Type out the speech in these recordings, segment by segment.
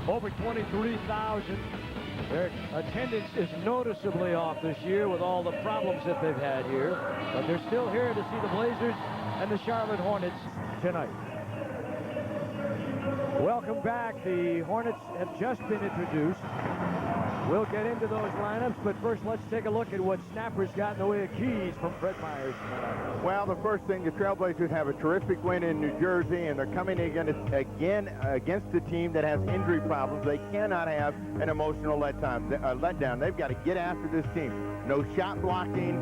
over 23,000. Their attendance is noticeably off this year with all the problems that they've had here. But they're still here to see the Blazers and the Charlotte Hornets tonight. Welcome back. The Hornets have just been introduced. We'll get into those lineups, but first let's take a look at what Snappers got in the way of keys from Fred Myers tonight. Well, the first thing, the Trailblazers have a terrific win in New Jersey, and they're coming again against a team that has injury problems. They cannot have an emotional letdown. They've got to get after this team. No shot blocking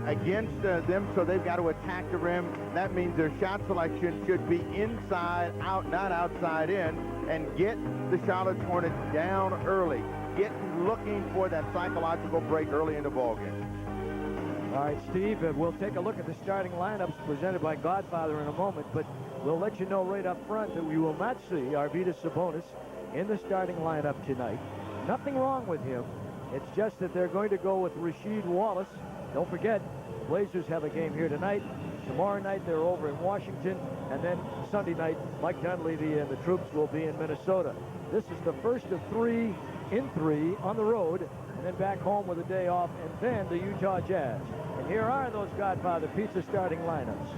against them, so they've got to attack the rim. That means their shot selection should be inside out, not outside in, and get the Charlotte Hornets down early. Looking for that psychological break early in the ballgame. All right, Steve, we'll take a look at the starting lineups presented by Godfather in a moment, but we'll let you know right up front that we will not see Arvydas Sabonis in the starting lineup tonight. Nothing wrong with him. It's just that they're going to go with Rasheed Wallace. Don't forget, Blazers have a game here tonight. Tomorrow night they're over in Washington, and then Sunday night Mike Dunleavy and the troops will be in Minnesota. This is the first of 3 in 3 on the road, and then back home with a day off, and then the Utah Jazz. And here are those Godfather Pizza starting lineups.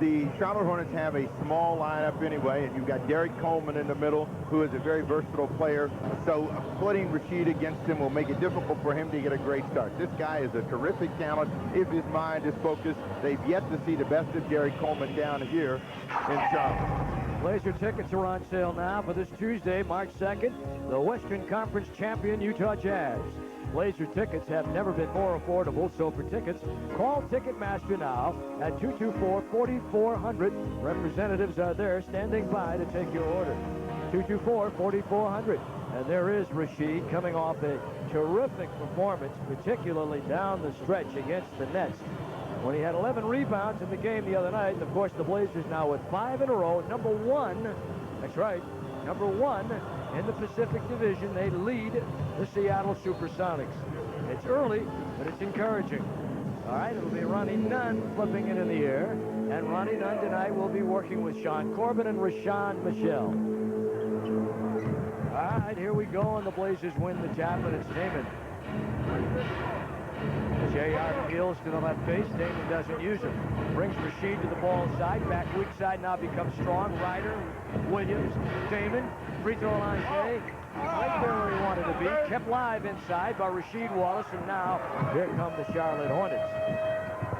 The Charlotte Hornets have a small lineup anyway, and you've got Derek Coleman in the middle, who is a very versatile player. So putting Rasheed against him will make it difficult for him to get a great start. This guy is a terrific talent if his mind is focused. They've yet to see the best of Derek Coleman down here in Charlotte. Blazer tickets are on sale now for this Tuesday, March 2nd, the Western Conference champion Utah Jazz. Blazer tickets have never been more affordable, so for tickets, call Ticketmaster now at 224-4400. Representatives are there standing by to take your order. 224-4400. And there is Rasheed coming off a terrific performance, particularly down the stretch against the Nets, when he had 11 rebounds in the game the other night. And of course, the Blazers now with 5 in a row, number 1, that's right, number 1 in the Pacific Division. They lead the Seattle Supersonics. It's early, but it's encouraging. All right, it'll be Ronnie Nunn flipping it in the air, and Ronnie Nunn tonight will be working with Sean Corbin and Rashawn Michelle. All right, here we go, and the Blazers win the tap, and it's Damon. J.R. peels to the left base. Damon doesn't use him. Brings Rasheed to the ball side. Back weak side now becomes strong. Ryder, Williams, Damon. Free throw line, Jay. Right there where he wanted to be. Kept live inside by Rasheed Wallace. And now here come the Charlotte Hornets.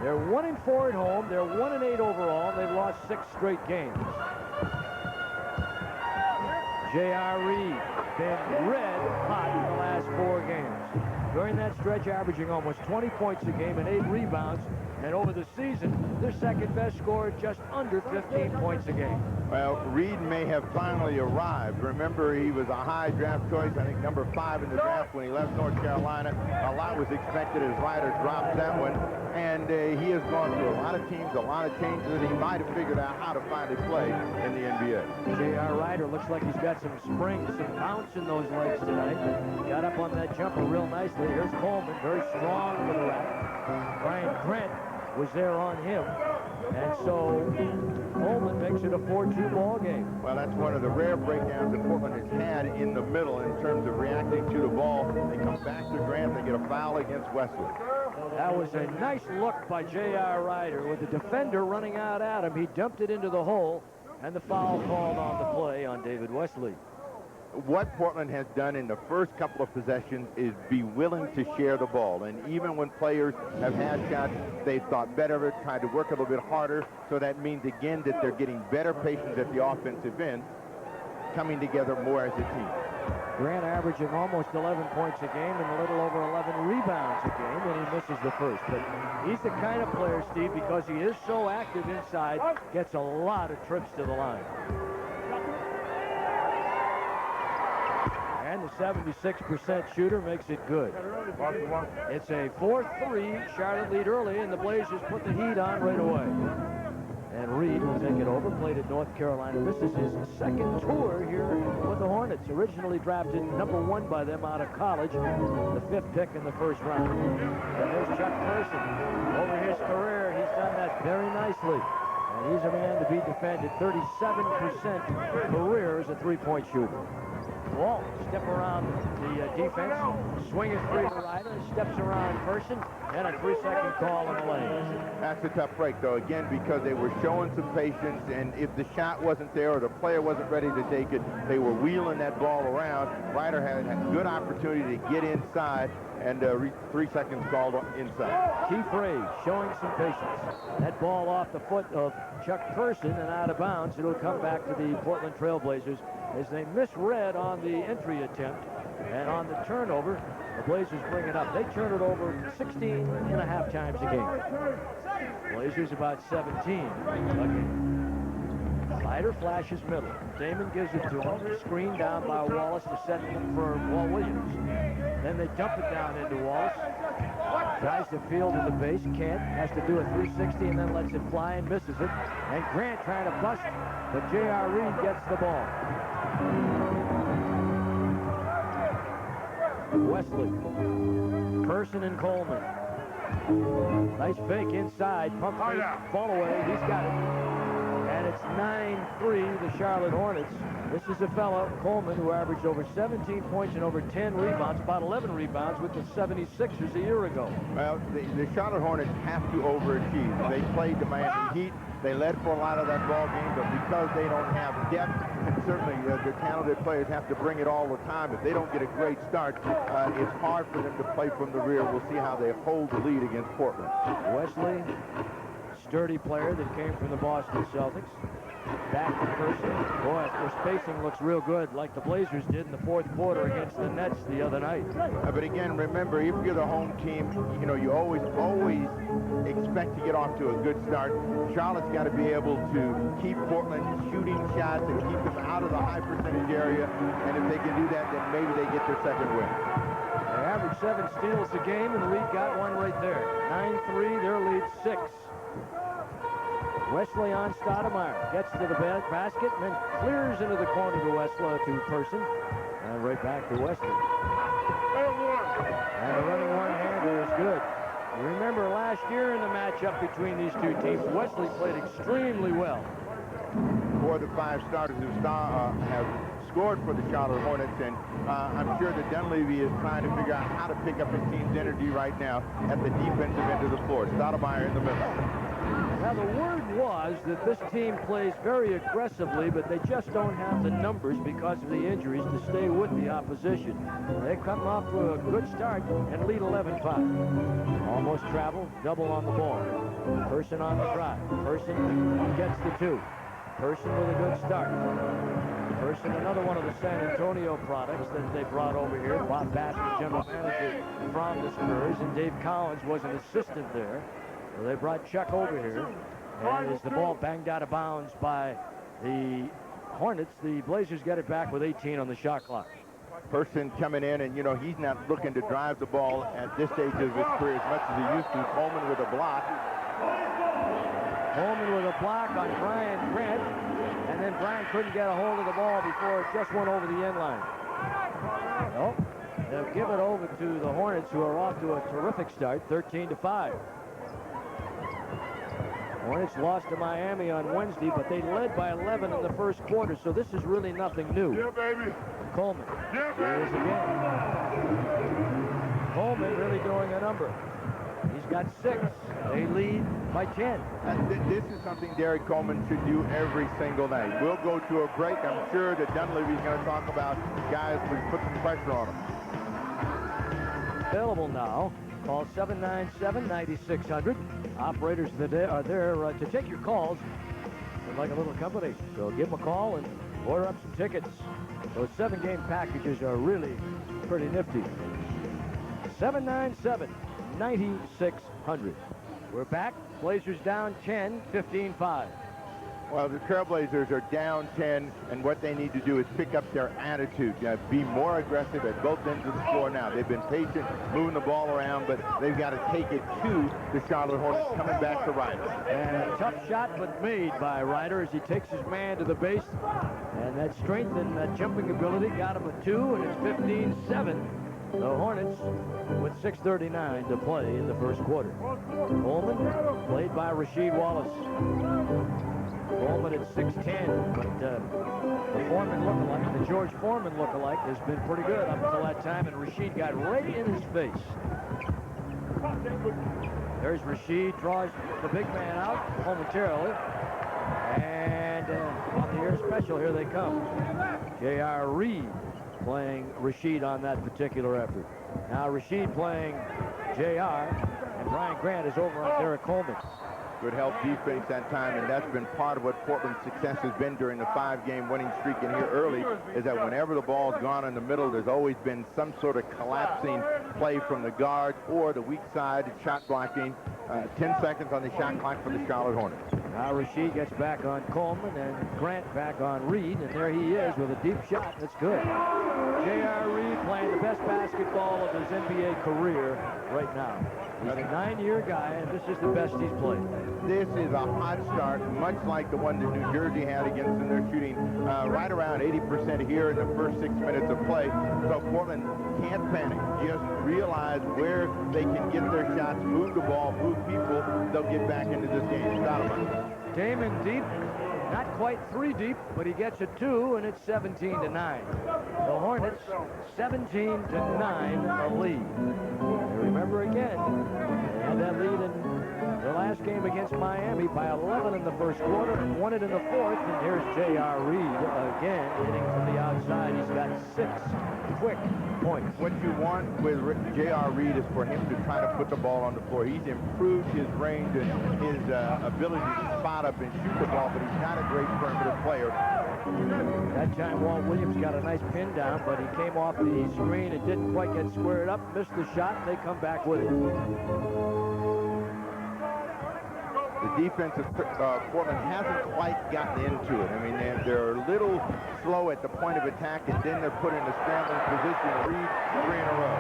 They're 1-4 at home. They're 1-8 overall. They've lost 6 straight games. J.R. Reed been red hot in the last 4 games. During that stretch, averaging almost 20 points a game and 8 rebounds. And over the season, their second best scorer just under 15 points a game. Well, Reed may have finally arrived. Remember, he was a high draft choice, I think number 5 in the draft when he left North Carolina. A lot was expected as Ryder dropped that one. And he has gone through a lot of teams, a lot of changes, and he might have figured out how to finally play in the NBA. J.R. Ryder looks like he's got some spring, some bounce in those legs tonight. Got up on that jumper real nicely. Here's Coleman, very strong for the rack. Brian Grant was there on him. And so Coleman makes it a 4-2 ball game. Well, that's one of the rare breakdowns that Portland has had in the middle in terms of reacting to the ball. They come back to Grant, they get a foul against Wesley. That was a nice look by J.R. Ryder with the defender running out at him. He dumped it into the hole, and the foul called on the play on David Wesley. What Portland has done in the first couple of possessions is be willing to share the ball. And even when players have had shots, they've thought better of it, tried to work a little bit harder. So that means, again, that they're getting better patience at the offensive end, coming together more as a team. Grant averaging almost 11 points a game and a little over 11 rebounds a game when he misses the first. But he's the kind of player, Steve, because he is so active inside, gets a lot of trips to the line. And the 76% shooter makes it good. It's a 4-3 Charlotte lead early, and the Blazers put the heat on right away. And Reed will take it over, played at North Carolina. This is his second tour here with the Hornets. Originally drafted number 1 by them out of college, the 5th pick in the first round. And there's Chuck Person. Over his career, he's done that very nicely. And he's a man to be defended. 37% career as a 3-point shooter. Wall, step around the defense, swing his free to Ryder, steps around Person, and a 3-second call on the lane. That's a tough break, though, again, because they were showing some patience, and if the shot wasn't there or the player wasn't ready to take it, they were wheeling that ball around. Ryder had a good opportunity to get inside, and 3 seconds called inside. Keith Ray showing some patience. That ball off the foot of Chuck Person and out of bounds. It'll come back to the Portland Trail Blazers as they misread on the entry attempt, and on the turnover, the Blazers bring it up. They turn it over 16 and a half times a game. Blazers about 17 a game. Ryder flashes middle. Damon gives it to him. Screen down by Wallace to set him for Walt Williams. Then they dump it down into Wallace. Tries to field to the base. Can't. Has to do a 360 and then lets it fly and misses it. And Grant trying to bust, but J.R. Reed gets the ball. Wesley. Person and Coleman. Nice fake inside. Pump fake. Ball away. He's got it. And it's 9-3, the Charlotte Hornets. This is a fellow, Coleman, who averaged over 17 points and over 10 rebounds, about 11 rebounds with the 76ers a year ago. Well, the Charlotte Hornets have to overachieve. They played the Miami Heat. They led for a lot of that ball game, but because they don't have depth, and certainly the talented players have to bring it all the time. If they don't get a great start, it's hard for them to play from the rear. We'll see how they hold the lead against Portland. Wesley, sturdy player that came from the Boston Celtics. Back to Person. Boy, their spacing looks real good, like the Blazers did in the fourth quarter against the Nets the other night. But again, remember, if you're the home team, you know, you always expect to get off to a good start. Charlotte's got to be able to keep Portland shooting shots and keep them out of the high percentage area. And if they can do that, then maybe they get their second win. They average 7 steals a game, and the lead got one right there. 9-3, their lead 6. Wesley on Stoudemire, gets to the basket, and then clears into the corner to Wesley to Person, and right back to Wesley. And the running one-hander is good. You remember last year in the matchup between these two teams, Wesley played extremely well. 4 of the 5 starters who have scored for the Charlotte Hornets, and I'm sure that Dunleavy is trying to figure out how to pick up his team's energy right now at the defensive end of the floor. Stoudemire in the middle. Now, the word was that this team plays very aggressively, but they just don't have the numbers because of the injuries to stay with the opposition. They come off to a good start and lead 11-5. Almost travel, double on the ball. Person on the drive. Person gets the 2. Person with a good start. Person, another one of the San Antonio products that they brought over here. Bob Bass, the general manager from the Spurs, and Dave Collins was an assistant there. So they brought Chuck over here, and as the ball banged out of bounds by the Hornets, the Blazers get it back with 18 on the shot clock. Person coming in, and, you know, he's not looking to drive the ball at this stage of his career as much as he used to. Coleman with a block. Coleman with a block on Brian Grant, and then Brian couldn't get a hold of the ball before it just went over the end line. Nope. They'll give it over to the Hornets, who are off to a terrific start, 13-5. Hornets lost to Miami on Wednesday, but they led by 11 in the first quarter, so this is really nothing new. Yeah, baby. Coleman. Yeah, Here it is again. Coleman really doing a number. He's got 6. They lead by 10. This is something Derek Coleman should do every single night. We'll go to a break. I'm sure that Dunleavy's going to talk about guys who put some pressure on him. Available now. Call 797-9600. Operators are there to take your calls. They're like a little company. So give them a call and order up some tickets. Those 7-game packages are really pretty nifty. 797-9600. We're back. Blazers down 10, 15-5. Well, the Trailblazers are down 10, and what they need to do is pick up their attitude, be more aggressive at both ends of the floor now. They've been patient, moving the ball around, but they've got to take it to the Charlotte Hornets, coming back to Ryder. And a tough shot, but made by Ryder as he takes his man to the base. And that strength and that jumping ability got him a 2, and it's 15-7. The Hornets with 6:39 to play in the first quarter. Coleman, played by Rasheed Wallace. Coleman at 6'10", but The Foreman lookalike, the George Foreman lookalike, has been pretty good up until that time, and Rasheed got right in his face. There's Rasheed, draws the big man out momentarily. And on the air special, here they come. J.R. Reed playing Rasheed on that particular effort. Now Rasheed playing J.R. and Brian Grant is over on Derek Coleman. Good help defense that time, and that's been part of what Portland's success has been during the 5-game winning streak. And here early is that whenever the ball's gone in the middle, there's always been some sort of collapsing play from the guard or the weak side shot blocking. 10 seconds on the shot clock for the Charlotte Hornets. Now Rasheed gets back on Coleman and Grant back on Reed, and there he is with a deep shot. That's good. J.R. Reed playing the best basketball of his NBA career right now. He's a 9-year guy, and this is the best he's played. This is a hot start, much like the one that New Jersey had against them. They're shooting right around 80% here in the first 6 minutes of play. So Portland can't panic. Just realize where they can get their shots, move the ball, move people. They'll get back into this game. Damon deep, not quite 3 deep, but he gets a 2, and it's 17-9. The Hornets 17-9 a lead. And remember again, they had that lead in the last game against Miami by 11 in the first quarter and won it in the fourth. And here's J.R. Reed again hitting from the outside. He's got 6 quick points. What you want with J.R. Reed is for him to try to put the ball on the floor. He's improved his range and his ability to spot up and shoot the ball, but he's not a great perimeter player. That time Walt Williams got a nice pin down, but he came off the screen and didn't quite get squared up, missed the shot, and they come back with it. The defense of Portland hasn't quite gotten into it. I mean, they're a little slow at the point of attack, and then they're put in a scrambling position. Reed 3 in a row.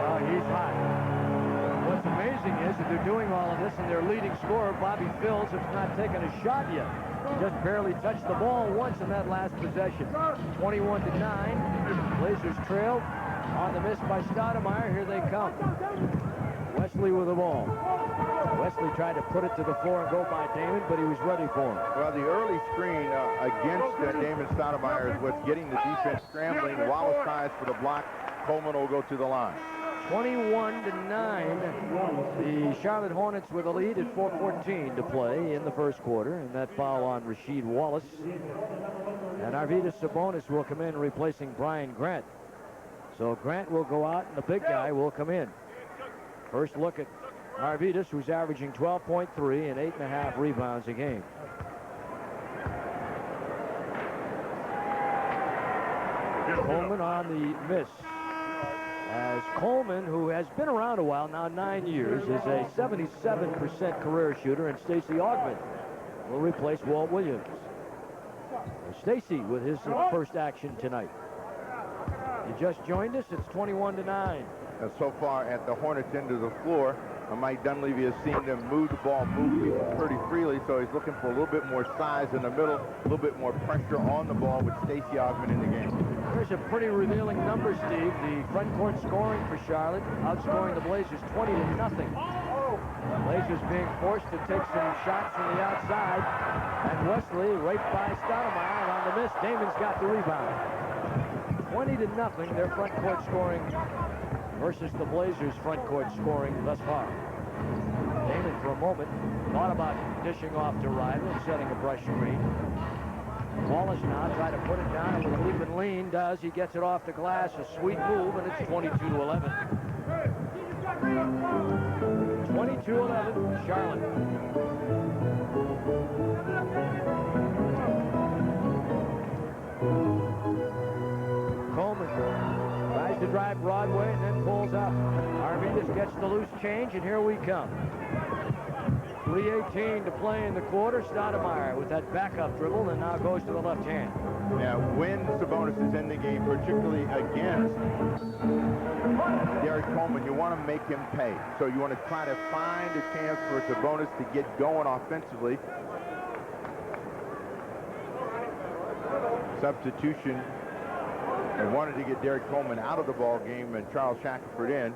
Oh, he's hot. What's amazing is that they're doing all of this, and their leading scorer, Bobby Phills, has not taken a shot yet. He just barely touched the ball once in that last possession. 21-9. Blazers trailed on the miss by Stoudemire. Here they come. Wesley with the ball. Wesley tried to put it to the floor and go by Damon, but he was ready for him. Well, the early screen against Damon Stoudemire is what's getting the defense scrambling. Wallace tries for the block. Coleman will go to the line. 21-9. The Charlotte Hornets with a lead at 4:14 to play in the first quarter, and that foul on Rasheed Wallace. And Arvydas Sabonis will come in replacing Brian Grant. So Grant will go out, and the big guy will come in. First look at Arvydas, who's averaging 12.3 and 8.5 rebounds a game. Coleman on the miss. As Coleman, who has been around a while, now 9 years, is a 77% career shooter, and Stacey Augmon will replace Walt Williams. Stacey with his first action tonight. You just joined us, it's 21-9. So far at the Hornets end of the floor, Mike Dunleavy has seen them move the ball, move people pretty freely, so he's looking for a little bit more size in the middle, a little bit more pressure on the ball with Stacey Augmon in the game. There's a pretty revealing number, Steve. The front court scoring for Charlotte, outscoring the Blazers 20-0. Blazers being forced to take some shots from the outside, and Wesley right by Stoudemire, and on the miss, Damon's got the rebound. 20-0, their front court scoring versus the Blazers' front court scoring thus far. Damon, for a moment, thought about dishing off to Ryder and setting a brush screen. Wallace now trying to put it down with a leap and lean. Does. He gets it off the glass. A sweet move, and it's 22-11. 22-11, Charlotte. Coleman tries to drive Broadway and then pulls up. Arvydas gets the loose change, and here we come. 3:18 to play in the quarter. Stoudemire with that backup dribble and now goes to the left hand. Now, when Sabonis is in the game, particularly against Derek Coleman, you want to make him pay. So you want to try to find a chance for Sabonis to get going offensively. Substitution. They wanted to get Derek Coleman out of the ball game and Charles Shackelford in.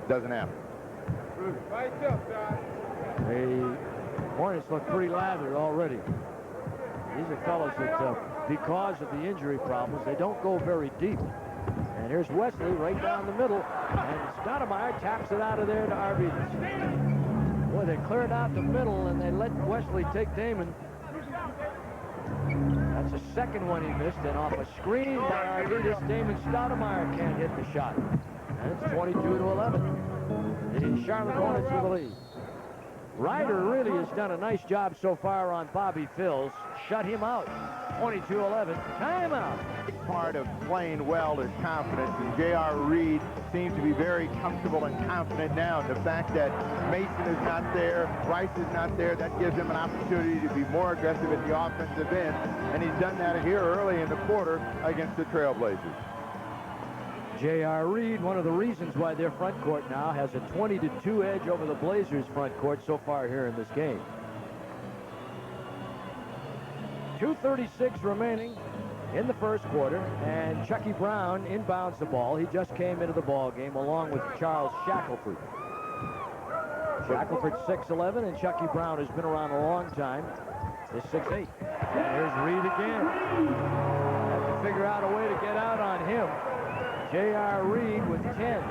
Doesn't happen. The Hornets look pretty lathered already. These are fellows that, because of the injury problems, they don't go very deep. And here's Wesley right down the middle, and Stoudemire taps it out of there to Arvidas. Boy, they cleared out the middle, and they let Wesley take Damon. That's the second one he missed, and off a screen by Arvidas, Damon Stoudemire can't hit the shot. And it's 22-11. The Charlotte Hornets with the lead. Ryder really has done a nice job so far on Bobby Phils. Shut him out. 22-11. Timeout. Part of playing well is confidence, and J.R. Reed seems to be very comfortable and confident now. And the fact that Mason is not there, Rice is not there, that gives him an opportunity to be more aggressive at the offensive end. And he's done that here early in the quarter against the Trailblazers. J.R. Reed, one of the reasons why their front court now has a 20-2 edge over the Blazers front court so far here in this game. 2:36 remaining in the first quarter, and Chucky Brown inbounds the ball. He just came into the ball game along with Charles Shackelford. Shackelford's 6'11", and Chucky Brown has been around a long time. Is 6'8". And here's Reed again. Have to figure out a way to get out on him. J.R. Reed with 10.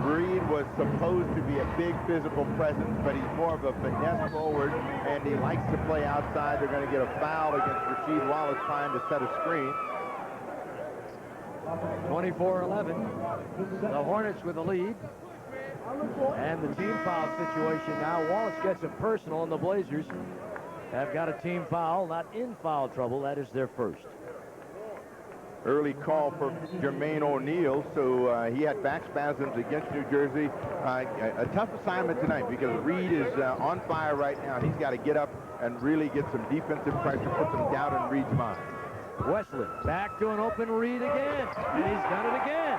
Reed was supposed to be a big physical presence, but he's more of a finesse forward, and he likes to play outside. They're going to get a foul against Rasheed Wallace trying to set a screen. 24-11. The Hornets with the lead. And the team foul situation now. Wallace gets a personal, and the Blazers have got a team foul, not in foul trouble. That is their first. Early call for Jermaine O'Neal, so he had back spasms against New Jersey. A tough assignment tonight because Reed is on fire right now. He's got to get up and really get some defensive pressure, put some doubt in Reed's mind. Wesley back to an open Reed again, and he's done it again.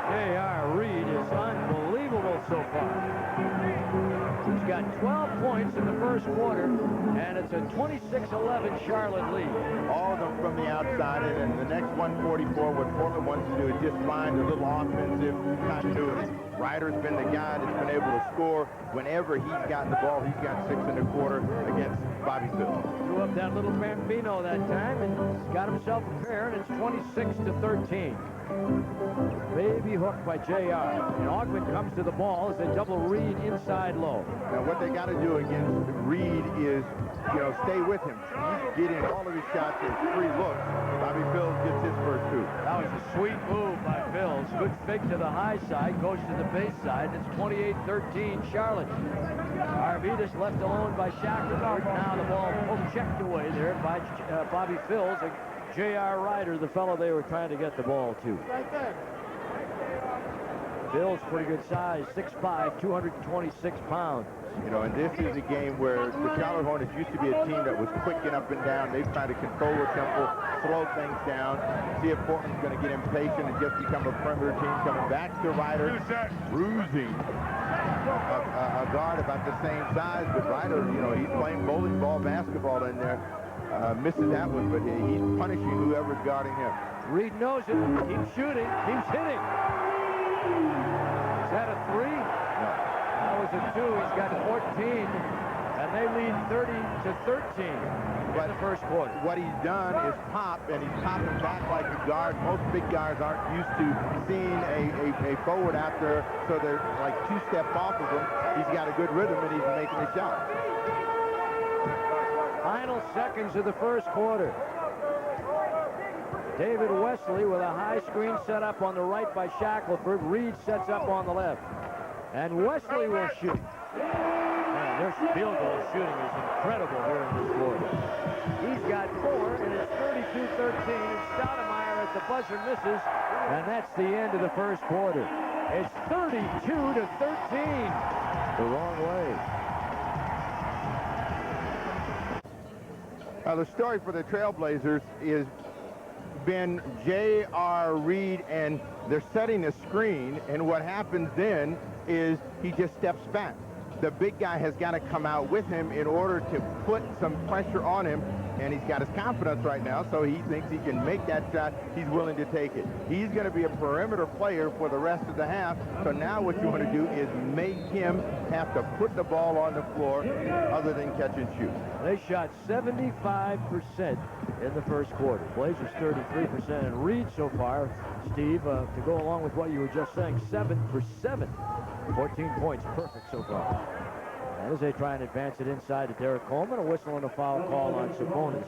J.R. Reed is unbelievable so far. He's got 12 points in the first quarter, and it's a 26-11 Charlotte lead. All of them from the outside, and the next 144, what Portland wants to do is just find a little offensive continuity. Ryder's been the guy that's been able to score. Whenever he's gotten the ball, he's got 6 1/4 against Bobby Phil. Threw up that little Bambino that time, and he's got himself a pair, and it's 26-13. Baby hook by J.R. And Augment comes to the ball as they double Reed inside low. Now what they got to do against Reed is, stay with him. He's getting all of his shots as free looks. Bobby Phil gets his first 2. That was a sweet move by Phils. Good fake to the high side, goes to the base side, and it's 28-13 Charlotte. Arvidas left alone by Shackelford. Now the ball checked away there by Bobby Phils. J.R. Ryder, the fellow they were trying to get the ball to. Right there. Phil's pretty good size, 6'5", 226 pounds. And this is a game where the Charlotte Hornets used to be a team that was quick and up and down. They've tried to control the tempo, slow things down, see if Portland's going to get impatient and just become a perimeter team. Coming back to Ryder, bruising a guard about the same size, but Ryder, he's playing bowling ball, basketball in there. Misses that one, but he's punishing whoever's guarding him. Reed knows it, keeps shooting, keeps hitting. Is that a 3? No. That was a 2. He's got 14, and they lead 30-13 in the first quarter. What he's done is pop, and he's popping back like a guard. Most big guards aren't used to seeing a forward out there, so they're like 2 steps off of him. He's got a good rhythm, and he's making a shot. Final seconds of the first quarter. David Wesley with a high screen set up on the right by Shackelford. Reed sets up on the left. And Wesley will shoot. Man, their field goal shooting is incredible here in this quarter. He's got 4, and it's 32-13. And Stoudemire at the buzzer misses. And that's the end of the first quarter. It's 32-13. The wrong way. The story for the Trailblazers is been J.R. Reed, and they're setting a screen, and what happens then is he just steps back. the big guy has got to come out with him in order to put some pressure on him, and he's got his confidence right now, so he thinks he can make that shot. He's willing to take it. He's going to be a perimeter player for the rest of the half, so now what you want to do is make him have to put the ball on the floor other than catch and shoot. They shot 75% in the first quarter. Blazers 33%, and Reed so far, Steve, to go along with what you were just saying, 7 for 7. 14 points, perfect so far. And as they try and advance it inside to Derek Coleman, a whistle and a foul call on Sabonis,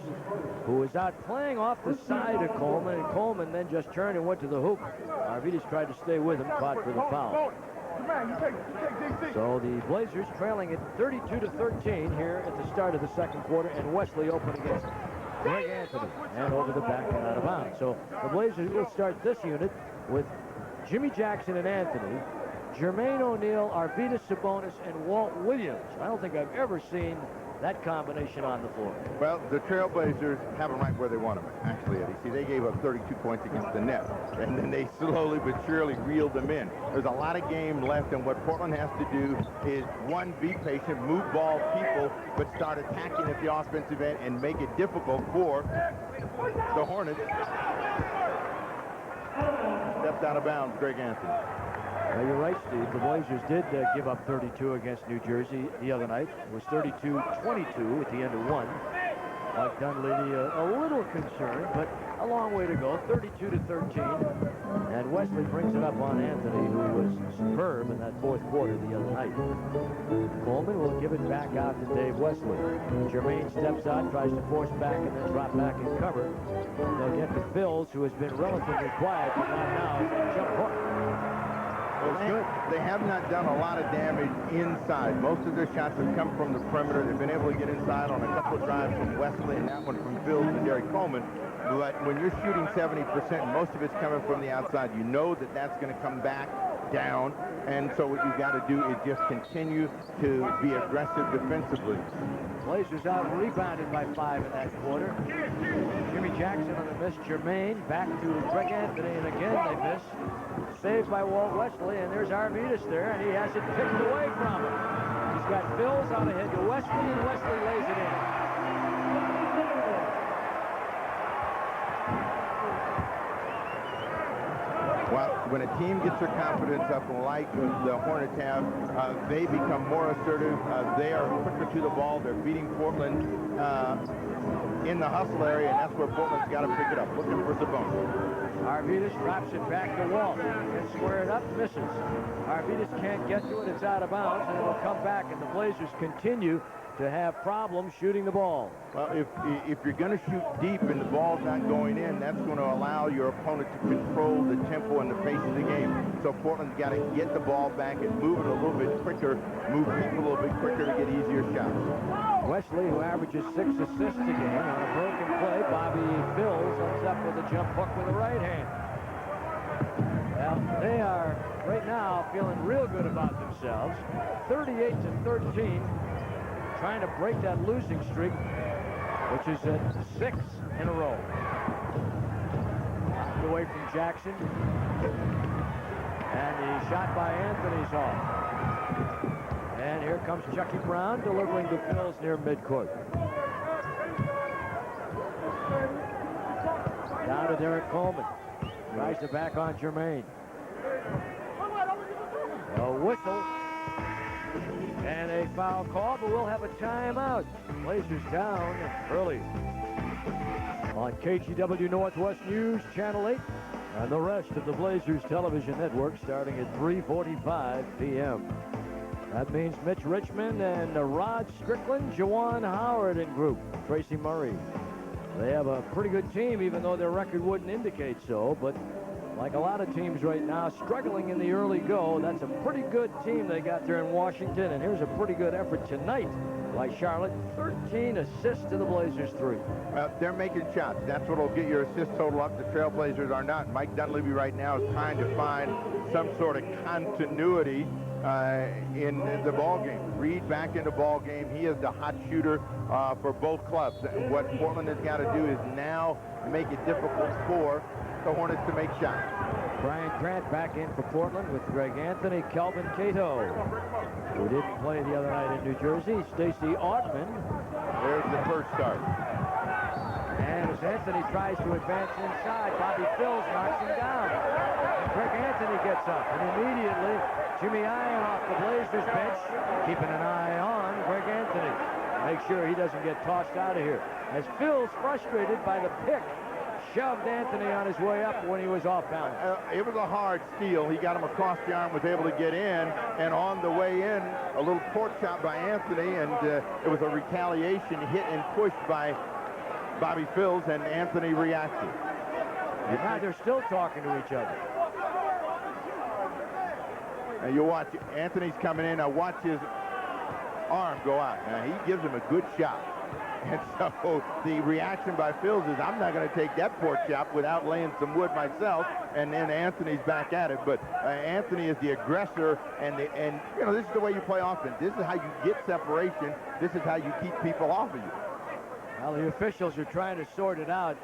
who was out playing off the side of Coleman, and Coleman then just turned and went to the hoop. Arvidas tried to stay with him, caught for the foul. So the Blazers trailing at 32-13 here at the start of the second quarter, and Wesley open against Greg Anthony, and over the back and out of bounds. So the Blazers will start this unit with Jimmy Jackson and Anthony, Jermaine O'Neal, Arvidas Sabonis, and Walt Williams. I don't think I've ever seen that combination on the floor. Well, the Trailblazers have them right where they want them, actually, Eddie. See, they gave up 32 points against the Nets, and then they slowly but surely reeled them in. There's a lot of game left, and what Portland has to do is, one, be patient, move ball people, but start attacking at the offensive end and make it difficult for the Hornets. Stepped out of bounds, Greg Anthony. Well, you're right, Steve. The Blazers did give up 32 against New Jersey the other night. It was 32-22 at the end of one. Mike Dunleavy a little concerned, but a long way to go. 32-13. And Wesley brings it up on Anthony, who was superb in that fourth quarter the other night. Coleman will give it back out to Dave Wesley. Jermaine steps out, tries to force back, and then drop back and cover. They'll get to Phils, who has been relatively quiet, but not now. It's a jump hook. They have not done a lot of damage inside. Most of their shots have come from the perimeter. They've been able to get inside on a couple of drives from Wesley and that one from Phil and Derek Coleman. But when you're shooting 70% and most of it's coming from the outside, you know that that's going to come back down. And so what you've got to do is just continue to be aggressive defensively. Blazers out rebounded by 5 in that quarter. Jimmy Jackson on the miss. Jermaine back to Greg Anthony, and again they miss. Saved by Walt Wesley, and there's Arvidas there, and he has it picked away from him. He's got Phils out ahead to Wesley, and Wesley lays it in. Well, when a team gets their confidence up like the Hornets have, they become more assertive. They are quicker to the ball. They're beating Portland in the hustle area, and that's where Portland's got to pick it up, looking for Sabonis. Arvidas drops it back to Walt. Can square it up, misses. Arvidas can't get to it. It's out of bounds, and it'll come back, and the Blazers continue to have problems shooting the ball. Well, if you're going to shoot deep and the ball's not going in, that's going to allow your opponent to control the tempo and the pace of the game. So Portland's got to get the ball back and move it a little bit quicker, move people a little bit quicker to get easier shots. Wesley, who averages 6 assists a game on a broken play, Bobby Phils ends up with a jump hook with the right hand. Well, they are right now feeling real good about themselves. 38-13. Trying to break that losing streak, which is at 6 in a row. Knocked away from Jackson. And the shot by Anthony's off. And here comes Chucky Brown delivering to Phils near midcourt. Down to Derek Coleman. Tries to back on Jermaine. A whistle. And a foul call, but we'll have a timeout. Blazers down early. On KGW Northwest News, Channel 8, and the rest of the Blazers television network starting at 3:45 p.m. That means Mitch Richmond and Rod Strickland, Juwan Howard and group, Tracy Murray. They have a pretty good team, even though their record wouldn't indicate so, but like a lot of teams right now, struggling in the early go. That's a pretty good team they got there in Washington, and here's a pretty good effort tonight by Charlotte. 13 assists to the Blazers 3. They're making shots. That's what will get your assist total up. The Trailblazers are not. Mike Dunleavy right now is trying to find some sort of continuity in the ball game. Reed back in the ball game. He is the hot shooter for both clubs. What Portland has got to do is now make it difficult for the Hornets to make shots. Brian Grant back in for Portland with Greg Anthony, Kelvin Cato, who didn't play the other night in New Jersey, Stacey Augmon. There's the first start. And as Anthony tries to advance inside, Bobby Phills knocks him down. Greg Anthony gets up, and immediately Jimmy Iron off the Blazers bench, keeping an eye on Greg Anthony. Make sure he doesn't get tossed out of here. As Phil's frustrated by the pick, shoved Anthony on his way up when he was off balance. It was a hard steal. He got him across the arm, was able to get in, and on the way in, a little pork chop by Anthony, and it was a retaliation hit and push by Bobby Phills, and Anthony reacted. And now they're still talking to each other. And you watch, Anthony's coming in. Now watch his arm go out. Now he gives him a good shot. And so the reaction by Phills is, I'm not going to take that pork chop without laying some wood myself. And then Anthony's back at it. But Anthony is the aggressor, and you know, this is the way you play offense. This is how you get separation. This is how you keep people off of you. Well, the officials are trying to sort it out.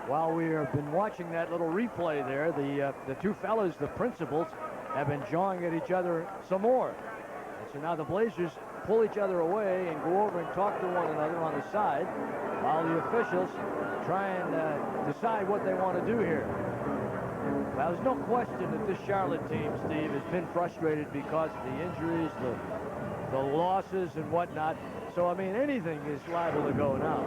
While we have been watching that little replay there, the two fellas, the principals, have been jawing at each other some more. And so now the Blazers pull each other away and go over and talk to one another on the side, while the officials try and decide what they want to do here. Well, there's no question that this Charlotte team, Steve, has been frustrated because of the injuries, the losses and whatnot. So, I mean, anything is liable to go now.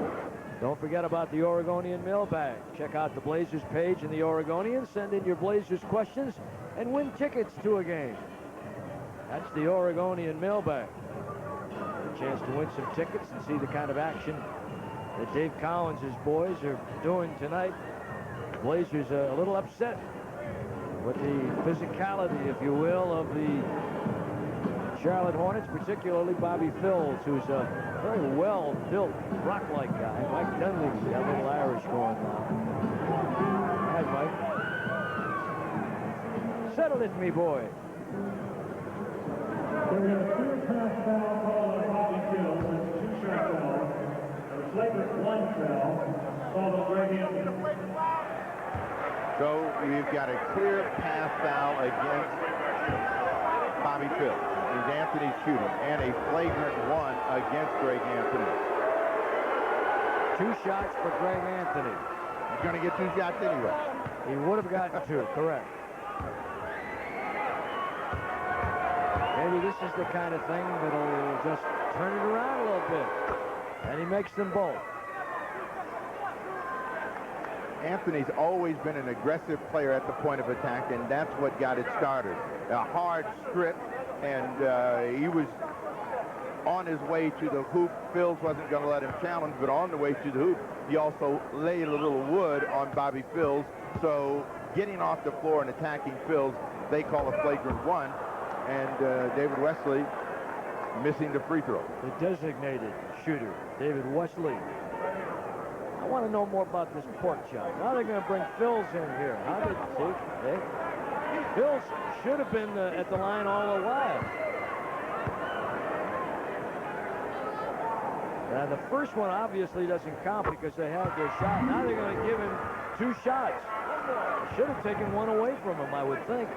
Don't forget about the Oregonian mailbag. Check out the Blazers page in the Oregonian. Send in your Blazers questions and win tickets to a game. That's the Oregonian mailbag. A chance to win some tickets and see the kind of action that Dave Collins' boys are doing tonight. The Blazers are a little upset with the physicality, if you will, of the Charlotte Hornets, particularly Bobby Phills, who's a very well-built, rock-like guy. Mike Dunleavy's got a little Irish going on. Hi, Mike. Settle it, me boy. There was a clear pass foul called on Bobby Phills. That's a two-shot foul. There was flagrant one foul called on Greg Anthony. So we've got a clear pass foul against Bobby Phills. Is Anthony shooting, and a flagrant one against Greg Anthony. 2 shots for Greg Anthony. He's going to get 2 shots anyway. He would have gotten 2, correct. Maybe this is the kind of thing that'll just turn it around a little bit. And he makes them both. Anthony's always been an aggressive player at the point of attack, and that's what got it started. A hard strip, and he was on his way to the hoop. Phills wasn't going to let him challenge, but on the way to the hoop, he also laid a little wood on Bobby Phills. So getting off the floor and attacking Phills, they call a flagrant one, and David Wesley missing the free throw. The designated shooter, David Wesley. I want to know more about this pork chop. Now they're going to bring Phills in here. How did see? Phills should have been at the line all the while. The first one obviously doesn't count because they had their shot. Now they're going to give him 2 shots. They should have taken one away from him, I would think.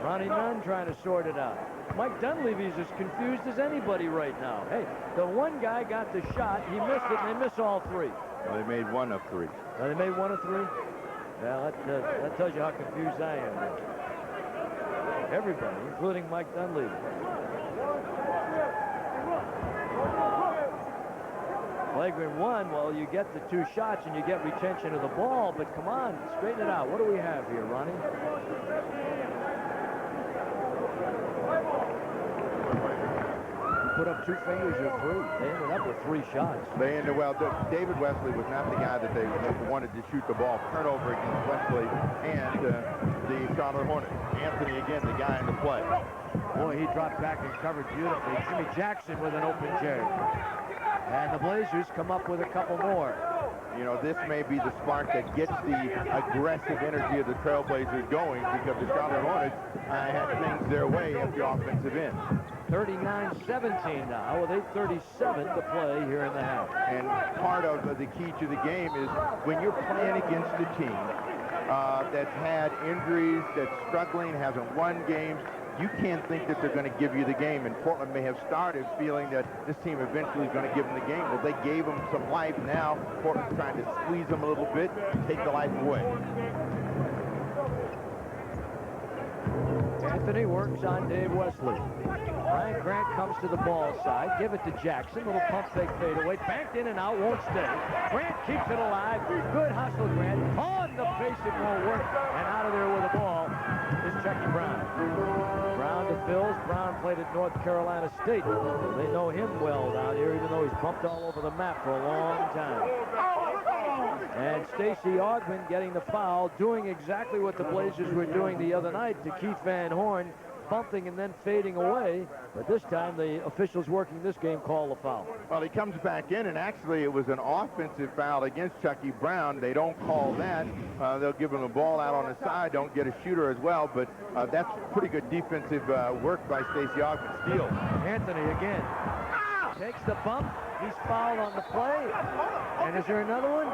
Ronnie Nunn trying to sort it out. Mike Dunleavy's as confused as anybody right now. Hey, the one guy got the shot, he missed it, and they missed all 3. Well, they made 1 of 3. They made 1 of 3? Well, that tells you how confused I am. Everybody, including Mike Dunleavy. Flagrant 1, well, you get the 2 shots and you get retention of the ball, but come on, straighten it out. What do we have here, Ronnie? Put up 2 fingers or 3. They ended up with 3 shots. Well, David Wesley was not the guy that they wanted to shoot the ball. Turnover against Wesley and the Charlotte Hornets. Anthony again, the guy in the play. Boy, he dropped back and covered beautifully. Jimmy Jackson with an open J. And the Blazers come up with a couple more. You know, this may be the spark that gets the aggressive energy of the Trailblazers going, because the Charlotte Hornets had things their way at the offensive end. 39-17 now with 8:37 to play here in the half. And part of the key to the game is when you're playing against a team that's had injuries, that's struggling, hasn't won games, you can't think that they're going to give you the game. And Portland may have started feeling that this team eventually is going to give them the game. Well, they gave them some life. Now Portland's trying to squeeze them a little bit, take the life away. Anthony works on Dave Wesley. Brian Grant comes to the ball side. Give it to Jackson. Little pump fake fadeaway. Banked in and out. Won't stay. Grant keeps it alive. Good hustle, Grant. On the base, it won't work. And out of there with the ball is Chucky Brown. Brown to Phils. Brown played at North Carolina State. They know him well down here, even though he's bumped all over the map for a long time. And Stacey Augman getting the foul, doing exactly what the Blazers were doing the other night to Keith Van Horn, bumping and then fading away. But this time, the officials working this game call the foul. Well, he comes back in, and actually it was an offensive foul against Chucky Brown. They don't call that. They'll give him the ball out on the side, don't get a shooter as well, but that's pretty good defensive work by Stacey Augman. Steal. Anthony again. Takes the bump. He's fouled on the play. And is there another one?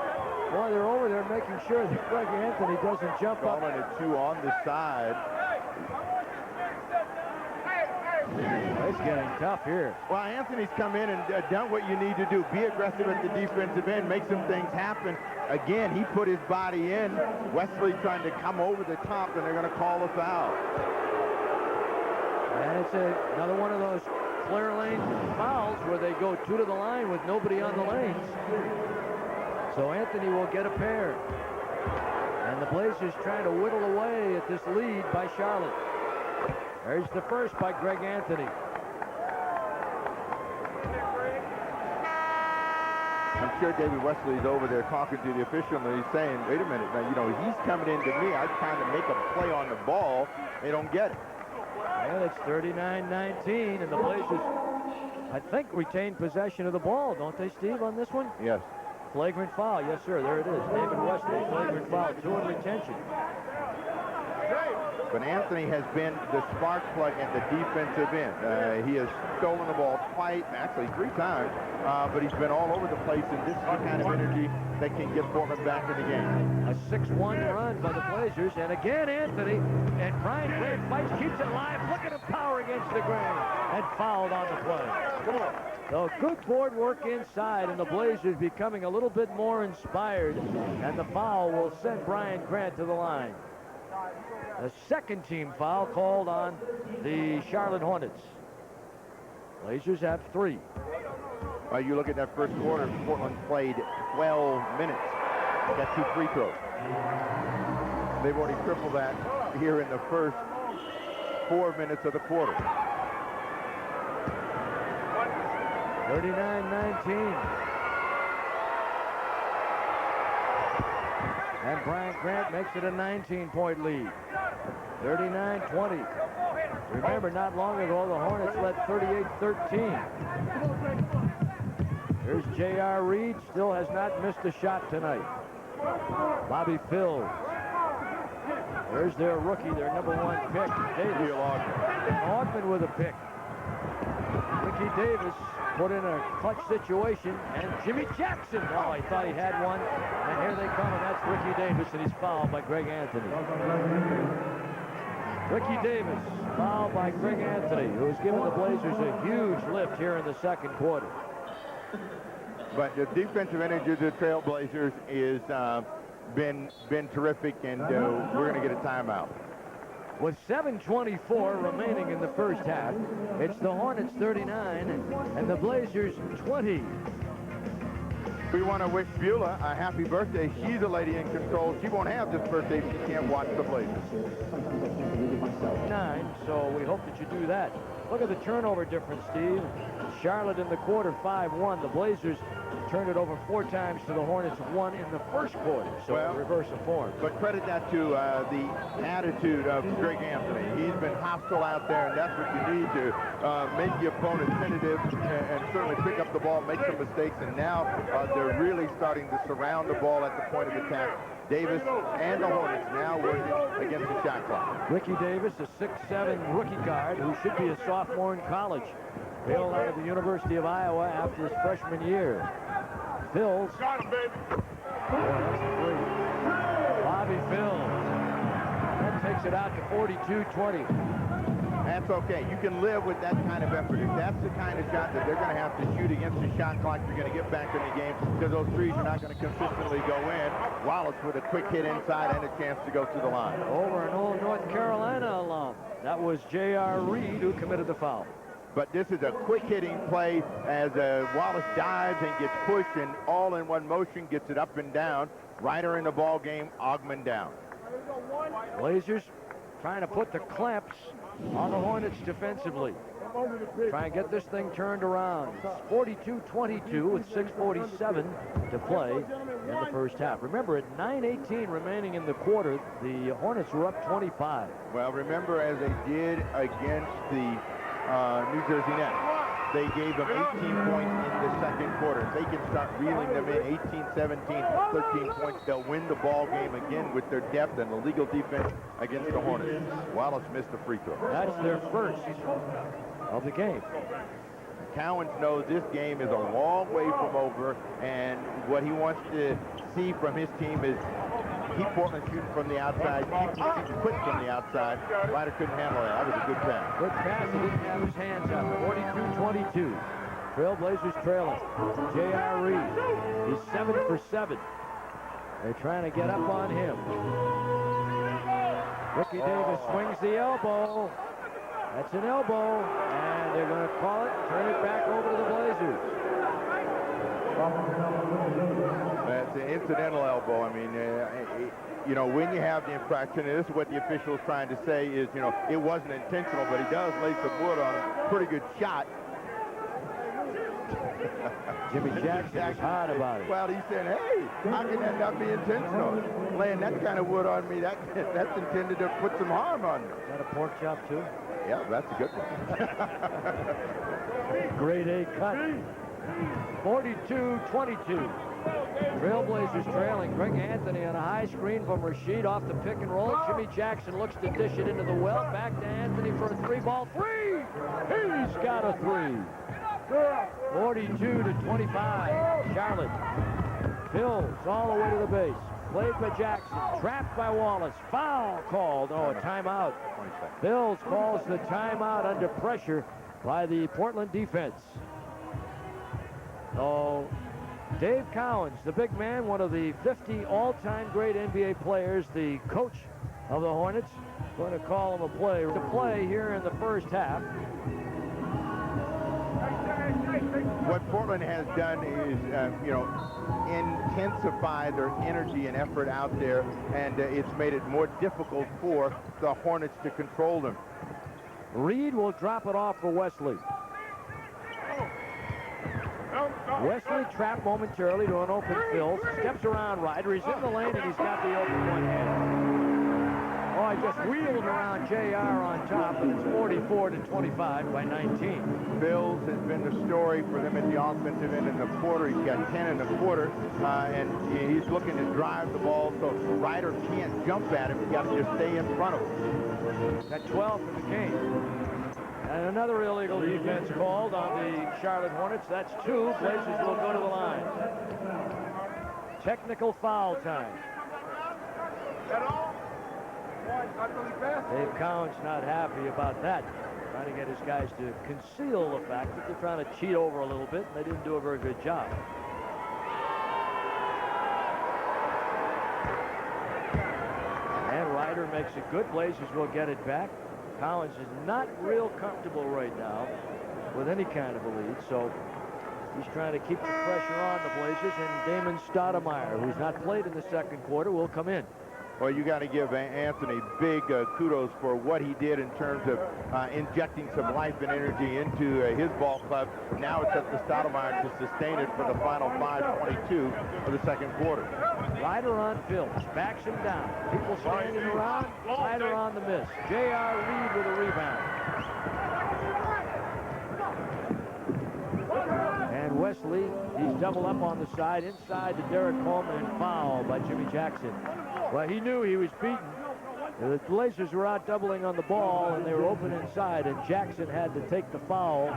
Boy, they're over there making sure that Greg Anthony doesn't jump up. Calling it 2 on the side. It's getting tough here. Well, Anthony's come in and done what you need to do. Be aggressive at the defensive end. Make some things happen. Again, he put his body in. Wesley trying to come over the top, and they're going to call a foul. And it's another one of those clear lane fouls where they go 2 to the line with nobody on the lanes. So Anthony will get a pair. And the Blazers trying to whittle away at this lead by Charlotte. There's the first by Greg Anthony. I'm sure David Wesley's over there talking to the official, and he's saying, wait a minute, now, you know, he's coming into me. I'm trying to make a play on the ball. They don't get it. And it's 39-19, and the Blazers, I think, retain possession of the ball, don't they, Steve, on this one? Yes. Flagrant foul. Yes, sir. There it is. David Wesley, flagrant foul. 2 in retention. But Anthony has been the spark plug at the defensive end. He has stolen the ball twice, actually 3 times, but he's been all over the place, and this is the kind of energy that can get Portland back in the game. A 6-1 run by the Blazers, and again Anthony, and Brian Grant fights, keeps it alive. Look at him power against the grain, and fouled on the play. Come on. So good board work inside, and the Blazers becoming a little bit more inspired, and the foul will send Brian Grant to the line. The second team foul called on the Charlotte Hornets. Blazers have 3. Well, you look at that first quarter, Portland played 12 minutes. Got 2 free throws. They've already tripled that here in the first 4 minutes of the quarter. 39-19. And Brian Grant makes it a 19-point lead. 39-20. Remember, not long ago, the Hornets led 38-13. Here's J.R. Reed. Still has not missed a shot tonight. Bobby Phils. There's their rookie, their #1 pick, Davis. Augman with a pick. Ricky Davis put in a clutch situation, and Jimmy Jackson. Oh, I thought he had one, and here they come, and that's Ricky Davis, and he's fouled by Greg Anthony. Ricky Davis, fouled by Greg Anthony, who has given the Blazers a huge lift here in the second quarter. But the defensive energy of the Trailblazers is been terrific, and we're going to get a timeout. With 7:24 remaining in the first half, it's the Hornets 39 and the Blazers 20. We want to wish Beulah a happy birthday. She's a lady in control. She won't have this birthday if she can't watch the Blazers. 9, so we hope that you do that. Look at the turnover difference, Steve. Charlotte in the quarter 5-1. The Blazers turned it over 4 times to the Hornets, 1 in the first quarter. So Well, reverse of form. But credit that to the attitude of Greg Anthony. He's been hostile out there, and that's what you need to make the opponent tentative and certainly pick up the ball, make some mistakes, and now they're really starting to surround the ball at the point of attack. Davis and the Hornets now working against the shot clock. Ricky Davis, a 6'7" rookie guard who should be a sophomore in college. Bailed out of the University of Iowa after his freshman year. Phils. Got him, baby. That's a three. Bobby Phils. That takes it out to 42-20. That's okay. You can live with that kind of effort. If that's the kind of shot that they're going to have to shoot against the shot clock, you're going to get back in the game because those threes are not going to consistently go in. Wallace with a quick hit inside and a chance to go to the line. Over an old North Carolina alum. That was J.R. Reed who committed the foul. But this is a quick hitting play as Wallace dives and gets pushed and all in one motion, gets it up and down. Ryder in the ball game, Ogman down. Blazers trying to put the clamps on the Hornets defensively. Try and get this thing turned around. It's 42-22 with 6:47 to play in the first half. Remember, at 9:18 remaining in the quarter, the Hornets were up 25. Well, remember, as they did against the New Jersey Nets, they gave them 18 points in the second quarter. If they can start reeling them in 18, 17, 13 points, they'll win the ball game again with their depth and the legal defense against the Hornets. Wallace missed the free throw. That's their first of the game. Cowens knows this game is a long way from over, and what he wants to see from his team is keep Portland shooting from the outside, keep them shooting quick from the outside. Ryder couldn't handle that. That was a good pass. Good pass. He didn't have his hands up. 42-22. Trailblazers trailing. J.R. Reed. He's 7 for 7. They're trying to get up on him. Ricky Davis swings the elbow. That's an elbow, and they're going to call it, turn it back over to the Blazers. That's an incidental elbow. I mean, you know, when you have the infraction, and this is what the official is trying to say is, you know, it wasn't intentional, but he does lay some wood on a pretty good shot. Jimmy Jackson is hot about it. Well, he's saying, hey, how can that not be intentional? Laying that kind of wood on me, that's intended to put some harm on me. Is that a pork chop, too? Yeah, that's a good one. Grade A cut. 42-22. Trailblazers trailing. Greg Anthony on a high screen from Rasheed off the pick and roll. Jimmy Jackson looks to dish it into the well. Back to Anthony for a three-ball three. He's got a three. 42-25. Charlotte. Phils all the way to the base. Played by Jackson. Trapped by Wallace. Foul called. Oh, a timeout. Phils calls the timeout under pressure by the Portland defense. Oh, Dave Cowens, the big man, one of the 50 all-time great NBA players, the coach of the Hornets, going to call him a play to play here in the first half. What Portland has done is, you know, intensify their energy and effort out there, and it's made it more difficult for the Hornets to control them. Reed will drop it off for Wesley. Wesley trapped momentarily to an open Phil. Steps around Ryder. He's in the lane, and he's got the open one hand. Oh, he just wheeled around JR on top, and it's 44-25 by 19. Bills has been the story for them at the offensive end in the quarter. He's got 10 in the quarter, and he's looking to drive the ball, so Ryder can't jump at him. He's got to just stay in front of him. Got 12 for the game. And another illegal defense called on the Charlotte Hornets. That's 2. Blazers will go to the line. Technical foul time. Dave Cowens not happy about that. Trying to get his guys to conceal the fact that they're trying to cheat over a little bit, and they didn't do a very good job. And Ryder makes it good. Blazers will get it back. Cowens is not real comfortable right now with any kind of a lead, so he's trying to keep the pressure on the Blazers, and Damon Stoudemire, who's not played in the second quarter, will come in. Well, you got to give Anthony big kudos for what he did in terms of injecting some life and energy into his ball club. Now it's up to Stoudemire to sustain it for the final 5:22 of the second quarter. Ryder on Phillips, backs him down. People standing around, Ryder on the miss. J.R. Reed with a rebound. And Wesley, he's double up on the side, inside to Derek Coleman, and foul by Jimmy Jackson. Well, he knew he was beaten. The Blazers were out doubling on the ball, and they were open inside, and Jackson had to take the foul,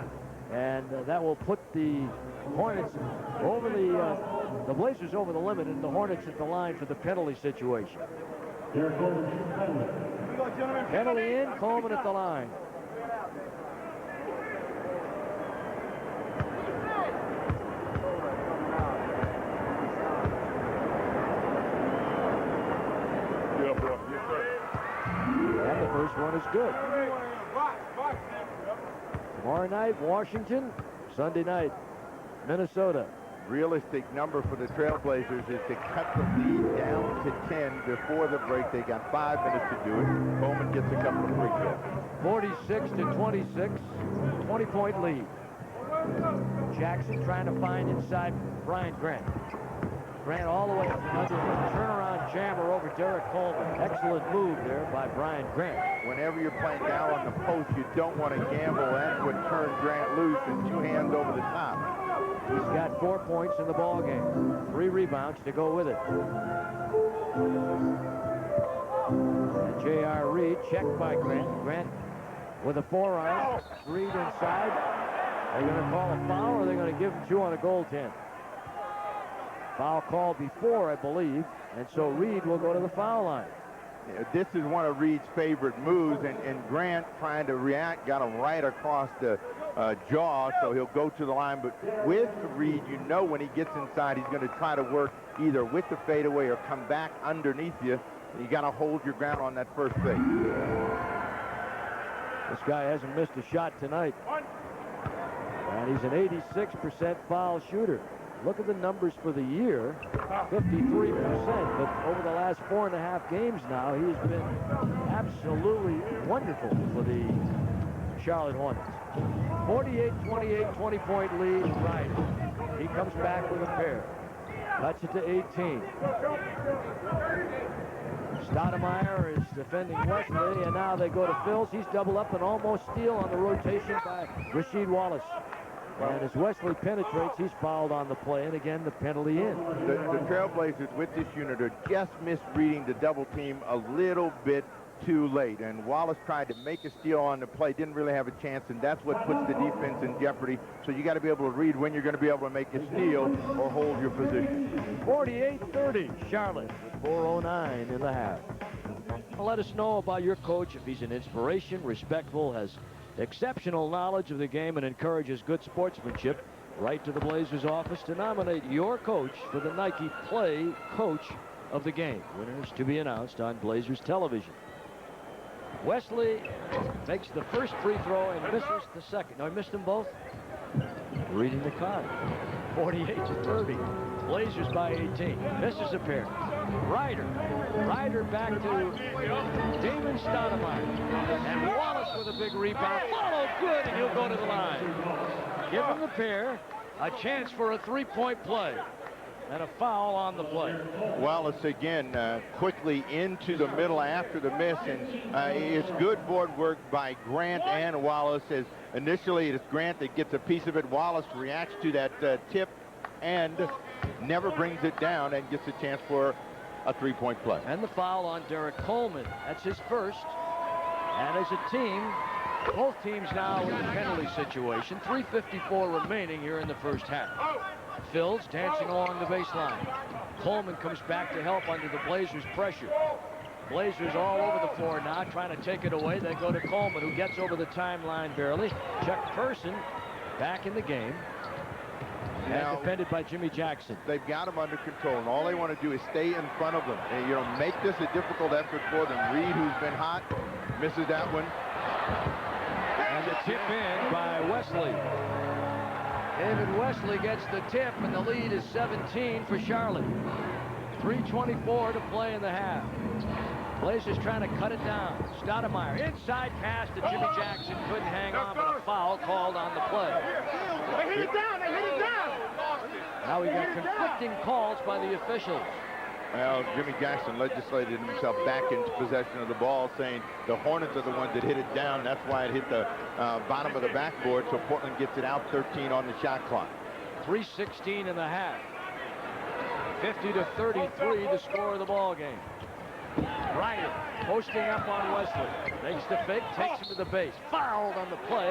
and that will put the Hornets over the Blazers over the limit, and the Hornets at the line for the penalty situation. Penalty in, Coleman at the line. And the first one is good. Tomorrow night, Washington. Sunday night, Minnesota. Realistic number for the Trailblazers is to cut the lead down to 10 before the break. They got 5 minutes to do it. Coleman gets a couple of free throws. 46-26, 20-point lead. Jackson trying to find inside Brian Grant. Grant all the way up and under his turnaround jammer over Derek Coleman. Excellent move there by Brian Grant. Whenever you're playing down on the post, you don't want to gamble. That's what turned Grant loose, and 2 hands over the top. He's got 4 points in the ball game. 3 rebounds to go with it. And J.R. Reed checked by Grant. Grant with a forearm. Reed inside. Are they going to call a foul, or are they going to give him 2 on a goaltend? Foul called before, I believe, and so Reed will go to the foul line. Yeah, this is one of Reed's favorite moves, and Grant trying to react, got him right across the jaw, so he'll go to the line. But with Reed, you know when he gets inside, he's going to try to work either with the fadeaway or come back underneath you. You got to hold your ground on that first fade. This guy hasn't missed a shot tonight, and he's an 86% foul shooter. Look at the numbers for the year, 53%, but over the last 4.5 games now, he has been absolutely wonderful for the Charlotte Hornets. 48-28, 20-point lead, Ryder. He comes back with a pair. Cuts it to 18. Stoudemire is defending Wesley, and now they go to Phils. He's double up and almost steal on the rotation by Rasheed Wallace. And as Wesley penetrates, he's fouled on the play, and again, the penalty in. The Trailblazers with this unit are just misreading the double team a little bit too late. And Wallace tried to make a steal on the play, didn't really have a chance, and that's what puts the defense in jeopardy. So you got to be able to read when you're going to be able to make a steal or hold your position. 48-30, Charlotte, with 4:09 in the half. Well, let us know about your coach, if he's an inspiration, respectful, has exceptional knowledge of the game, and encourages good sportsmanship. Write to the Blazers office to nominate your coach for the Nike Play Coach of the Game. Winners to be announced on Blazers television. Wesley makes the first free throw and misses the second. No, he missed them both. Reading the card. 48-30. Blazers by 18. Misses a pair. Ryder back to Damon Stoudemire. And Wallace with a big rebound. Followed good, and he'll go to the line. Give him the pair. A chance for a 3-point play. And a foul on the play. Wallace again quickly into the middle after the miss, and it's good board work by Grant and Wallace, as initially it's Grant that gets a piece of it. Wallace reacts to that tip and never brings it down and gets a chance for a 3-point play. And the foul on Derek Coleman. That's his first. And as a team, both teams now in a penalty situation. 3:54 remaining here in the first half. Phil's dancing along the baseline. Coleman comes back to help under the Blazers' pressure. Blazers all over the floor now, trying to take it away. They go to Coleman, who gets over the timeline barely. Chuck Person back in the game. And defended by Jimmy Jackson. They've got him under control, and all they want to do is stay in front of them. And, make this a difficult effort for them. Reed, who's been hot, misses that one. And the tip in by Wesley. David Wesley gets the tip, and the lead is 17 for Charlotte. 3:24 to play in the half. Blazers trying to cut it down. Stoudemire, inside pass to Jimmy Jackson. Couldn't hang on, but a foul called on the play. They hit it down. They hit it down. Now we got conflicting calls by the officials. Well, Jimmy Jackson legislated himself back into possession of the ball, saying the Hornets are the ones that hit it down. That's why it hit the bottom of the backboard, so Portland gets it out 13 on the shot clock. 3:16 in the half. 50-33 the score of the ball game. Ryder posting up on Wesley. Makes the fake, takes him to the base. Fouled on the play,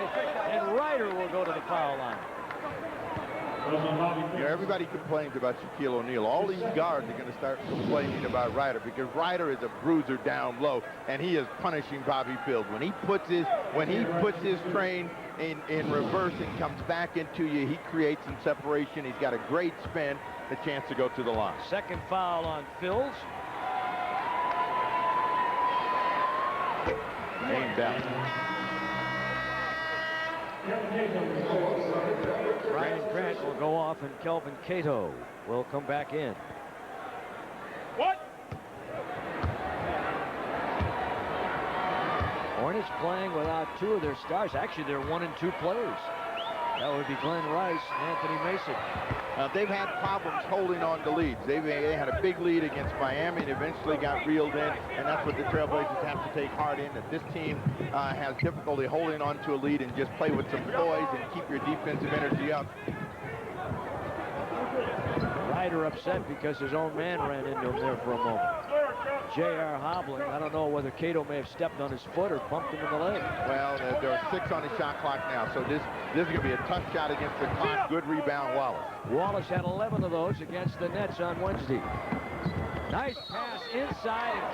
and Ryder will go to the foul line. You know, everybody complains about Shaquille O'Neal. All these guards are going to start complaining about Ryder because Ryder is a bruiser down low, and he is punishing Bobby Fields. When he puts his train in reverse and comes back into you, he creates some separation. He's got a great spin, a chance to go to the line. Second foul on Fields. Aimed out. Brian Grant will go off, and Kelvin Cato will come back in. What? Hornets playing without two of their stars. Actually, they're 1 and 2 players. That would be Glenn Rice and Anthony Mason. They've had problems holding on to leads. They had a big lead against Miami and eventually got reeled in, and that's what the Trailblazers have to take heart in, that this team has difficulty holding on to a lead and just play with some poise and keep your defensive energy up. Ryder upset because his own man ran into him there for a moment. J.R. hobbling. I don't know whether Cato may have stepped on his foot or bumped him in the leg. Well, there are 6 on the shot clock now, so this is going to be a tough shot against the clock. Good rebound, Wallace. Wallace had 11 of those against the Nets on Wednesday. Nice pass inside, and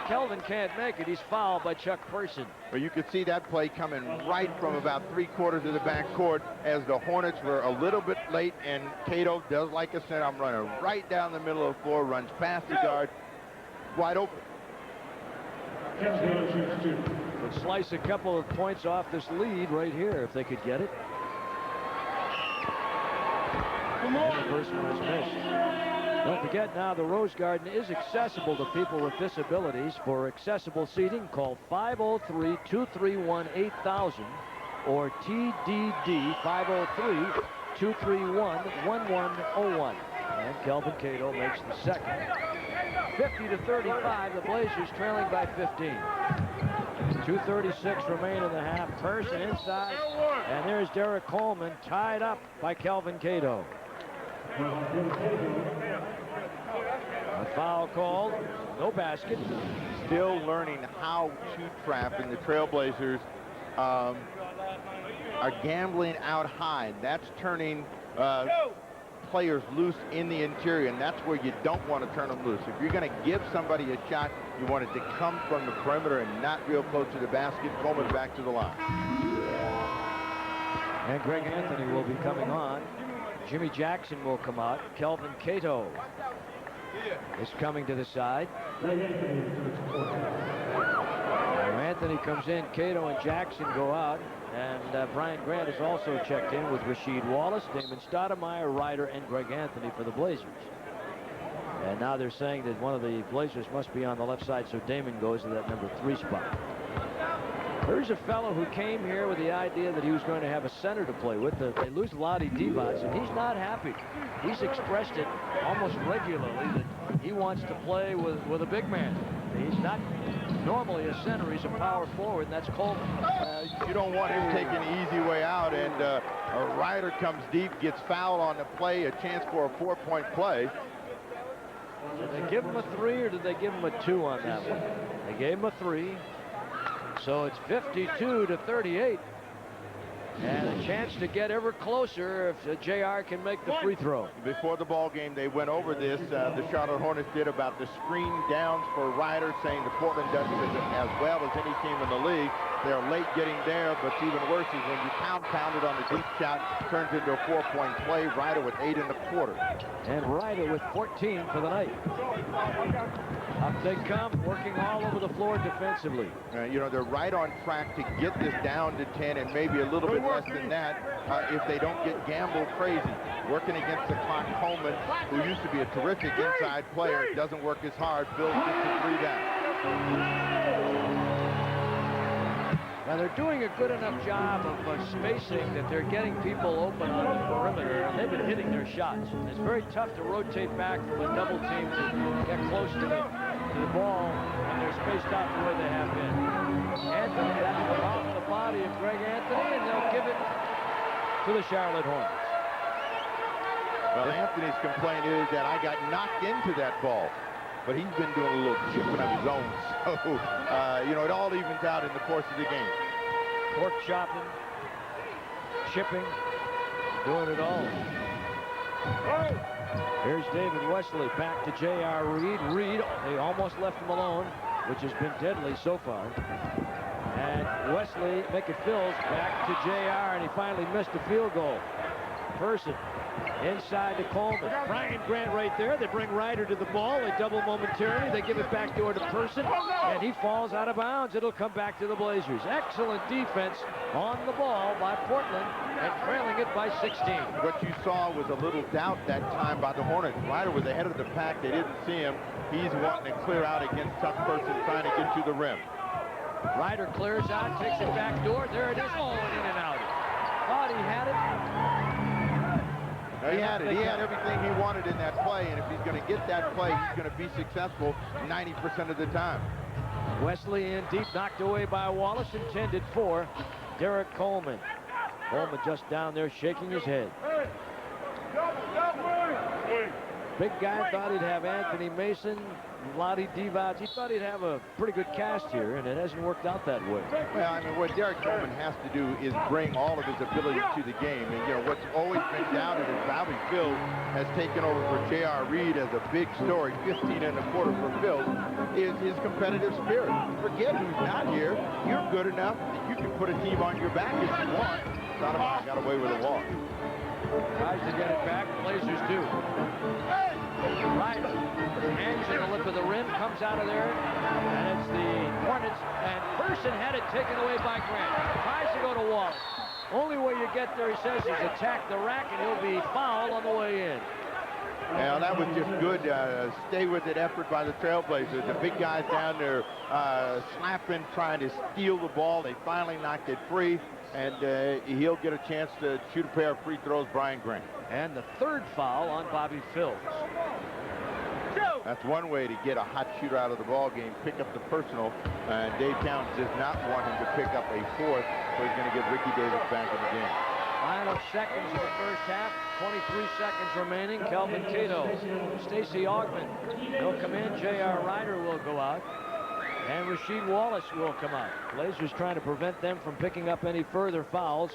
Kelvin can't make it. He's fouled by Chuck Person. Well, you could see that play coming right from about 3/4 of the backcourt as the Hornets were a little bit late, and Cato does like I said, I'm running right down the middle of the floor, runs past the guard, wide open. Would slice a couple of points off this lead right here if they could get it. And the first one is missed. Don't forget now the Rose Garden is accessible to people with disabilities. For accessible seating, call 503-231-8000 or TDD 503-231-1101. And Kelvin Cato makes the second. 50-35, the Blazers trailing by 15. 2:36 remain in the half. Person inside, and there's Derek Coleman tied up by Kelvin Cato. A foul called, no basket. Still learning how to trap, and the Trailblazers are gambling out high. That's turning players loose in the interior, and that's where you don't want to turn them loose. If you're going to give somebody a shot, you want it to come from the perimeter and not real close to the basket. Coleman back to the line. And Greg Anthony will be coming on. Jimmy Jackson will come out. Kelvin Cato is coming to the side. Anthony comes in, Cato and Jackson go out, and Brian Grant is also checked in with Rasheed Wallace, Damon Stoudemire, Ryder, and Greg Anthony for the Blazers. And now they're saying that one of the Blazers must be on the left side, so Damon goes to that number 3 spot. There's a fellow who came here with the idea that he was going to have a center to play with. They lose Lottie Divac, and he's not happy. He's expressed it almost regularly that he wants to play with a big man. He's not normally a center. He's a power forward, and that's Coleman. You don't want him taking the easy way out, and a Ryder comes deep, gets fouled on the play, a chance for a 4-point play. Did they give him a 3 or did they give him a 2 on that one? They gave him a 3. So it's 52-38. And a chance to get ever closer if JR can make the free throw. Before the ball game, they went over this. The Charlotte Hornets did about the screen downs for Ryder, saying the Portland does it as well as any team in the league. They're late getting there, but even worse is when you pound it on the deep shot, turns into a 4-point play. Ryder with 8 1/4. And Ryder with 14 for the night. Up they come, working all over the floor defensively. You know, they're right on track to get this down to 10 and maybe a little bit less than that if they don't get Gamble crazy. Working against the clock, Coleman, who used to be a terrific inside player, doesn't work as hard. Bill gets the 3 down. Now, they're doing a good enough job of spacing that they're getting people open on the perimeter, and they've been hitting their shots. It's very tough to rotate back from a double team to get close to the ball when they're spaced out the way they have been. Anthony, that's off the body of Greg Anthony, and they'll give it to the Charlotte Hornets. Well, Anthony's complaint is that I got knocked into that ball. But he's been doing a little chipping of his own. So, you know, it all evens out in the course of the game. Pork chopping, chipping, doing it all. Here's David Wesley back to J.R. Reed. Reed, they almost left him alone, which has been deadly so far. And Wesley, McAfills back to J.R., and he finally missed a field goal. Person inside to Coleman. Brian Grant right there. They bring Ryder to the ball. They double momentarily. They give it back door to Person, and he falls out of bounds. It'll come back to the Blazers. Excellent defense on the ball by Portland, and trailing it by 16. What you saw was a little doubt that time by the Hornets. Ryder was ahead of the pack. They didn't see him. He's wanting to clear out against tough Person, trying to get to the rim. Ryder clears out, takes it back door. There it is. Oh, and in and out. Thought he had it. He had it. He had everything he wanted in that play, and if he's going to get that play, he's going to be successful 90% of the time. Wesley in deep, knocked away by Wallace, intended for Derek Coleman. Coleman just down there shaking his head. Big guy thought he'd have Anthony Mason, Lottie Divac. He thought he'd have a pretty good cast here, and it hasn't worked out that way. Well, I mean, what Derek Coleman has to do is bring all of his ability to the game. And, you know, what's always been doubted is Bobby Phil has taken over for J.R. Reed as a big story, 15 1/4 for Phil, is his competitive spirit. Forget who's not here. You're good enough that you can put a team on your back if you want. Sotomayor got away with a walk. Tries to get it back. Blazers do. Ryder hangs in the lip of the rim, comes out of there, and it's the Hornets, and Person had it taken away by Grant. Tries to go to Wallace. Only way you get there, he says, is attack the rack, and he'll be fouled on the way in. Well, that was just good stay with it effort by the Trailblazers. The big guys down there slapping, trying to steal the ball. They finally knocked it free, and he'll get a chance to shoot a pair of free throws, Brian Grant. And the third foul on Bobby Phills. That's one way to get a hot shooter out of the ball game, pick up the personal. Dave Towns does not want him to pick up a fourth, so he's going to get Ricky Davis back in the game. Final seconds of the first half, 23 seconds remaining. Kelvin Cato, Stacey Augmon, they'll come in. J.R. Ryder will go out, and Rasheed Wallace will come out. Blazers trying to prevent them from picking up any further fouls.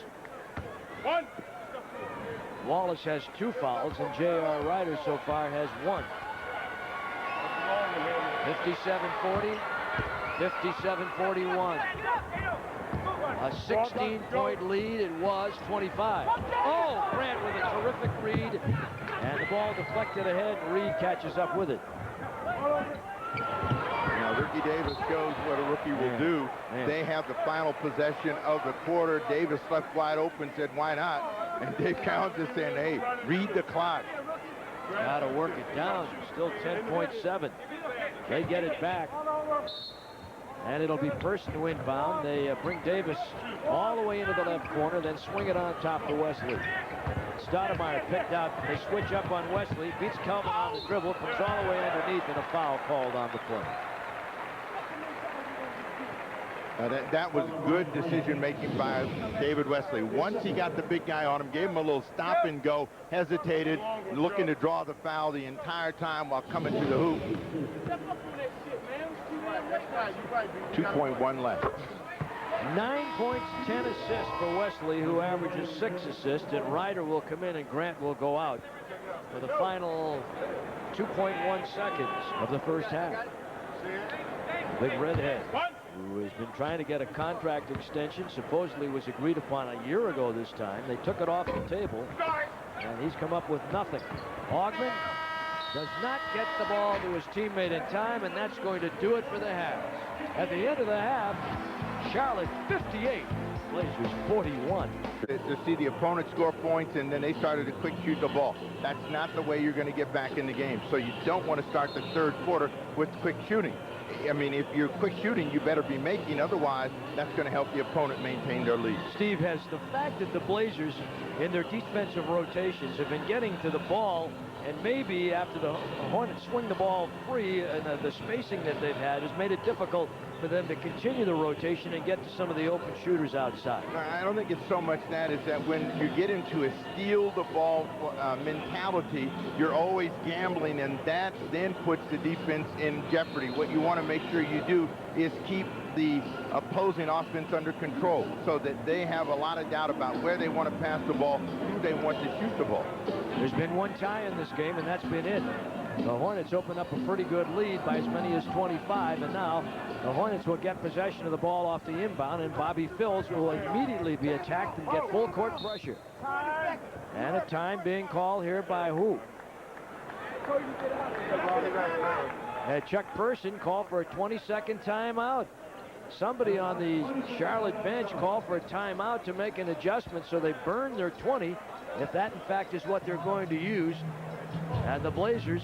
Wallace has 2 fouls, and J.R. Ryder so far has 1. 57-40, 57-41. A 16-point lead. It was 25. Oh, Grant with a terrific read, and the ball deflected ahead. Reed catches up with it. Now, Ricky Davis shows what a rookie will do. They have the final possession of the quarter. Davis left wide open, said, why not? And Dave Towns is saying, hey, read the clock. Got to work it down. Still 10.7. They get it back. And it'll be Person to inbound. They bring Davis all the way into the left corner, then swing it on top to Wesley. Stoudemire picked out. They switch up on Wesley. Beats Kelvin on the dribble. Comes all the way underneath, and a foul called on the play. That was good decision-making by David Wesley. Once he got the big guy on him, gave him a little stop and go, hesitated, looking to draw the foul the entire time while coming to the hoop. 2.1 left. 9 points, 10 assists for Wesley, who averages 6 assists, and Ryder will come in and Grant will go out for the final 2.1 seconds of the first half. Big redhead who has been trying to get a contract extension, supposedly was agreed upon a year ago this time. They took it off the table, and he's come up with nothing. Augman does not get the ball to his teammate in time, and that's going to do it for the half. At the end of the half, Charlotte 58, Blazers 41. To see the opponent score points, and then they started to quick shoot the ball. That's not the way you're going to get back in the game. So you don't want to start the third quarter with quick shooting. I mean, if you're quick shooting, you better be making. Otherwise, that's going to help the opponent maintain their lead. Steve, has the fact that the Blazers, in their defensive rotations, have been getting to the ball, and maybe after the Hornets swing the ball free, and the spacing that they've had has made it difficult for them to continue the rotation and get to some of the open shooters outside. I don't think it's so much that, is that when you get into a steal the ball mentality, you're always gambling, and that then puts the defense in jeopardy. What you want to make sure you do is keep the opposing offense under control so that they have a lot of doubt about where they want to pass the ball, who they want to shoot the ball. There's been one tie in this game, and that's been it. The Hornets open up a pretty good lead by as many as 25, and now the Hornets will get possession of the ball off the inbound, and Bobby Phills will immediately be attacked and get full court pressure. And a time being called here by who? Chuck Person called for a 20-second timeout. Somebody on the Charlotte bench called for a timeout to make an adjustment so they burn their 20, if that in fact is what they're going to use. And the Blazers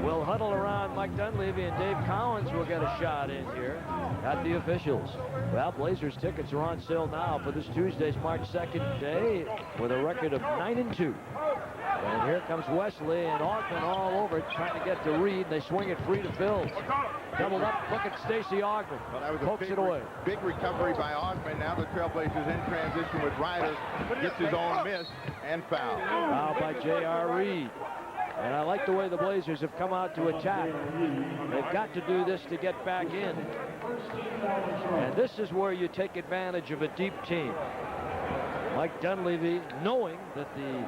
will huddle around Mike Dunleavy, and Dave Collins will get a shot in here at the officials. Well, Blazers tickets are on sale now for this Tuesday's March 2nd day with a record of 9-2. And here comes Wesley and Augman all over it, trying to get to Reed. They swing it free to Phills. Doubled up, look at Stacey Augman. Well, that was pokes a it away. Big recovery by Augman. Now the Trailblazers in transition with Ryder. Gets his own miss and foul. Foul by J.R. Reed. And I like the way the Blazers have come out to attack. They've got to do this to get back in. And this is where you take advantage of a deep team. Mike Dunleavy, knowing that the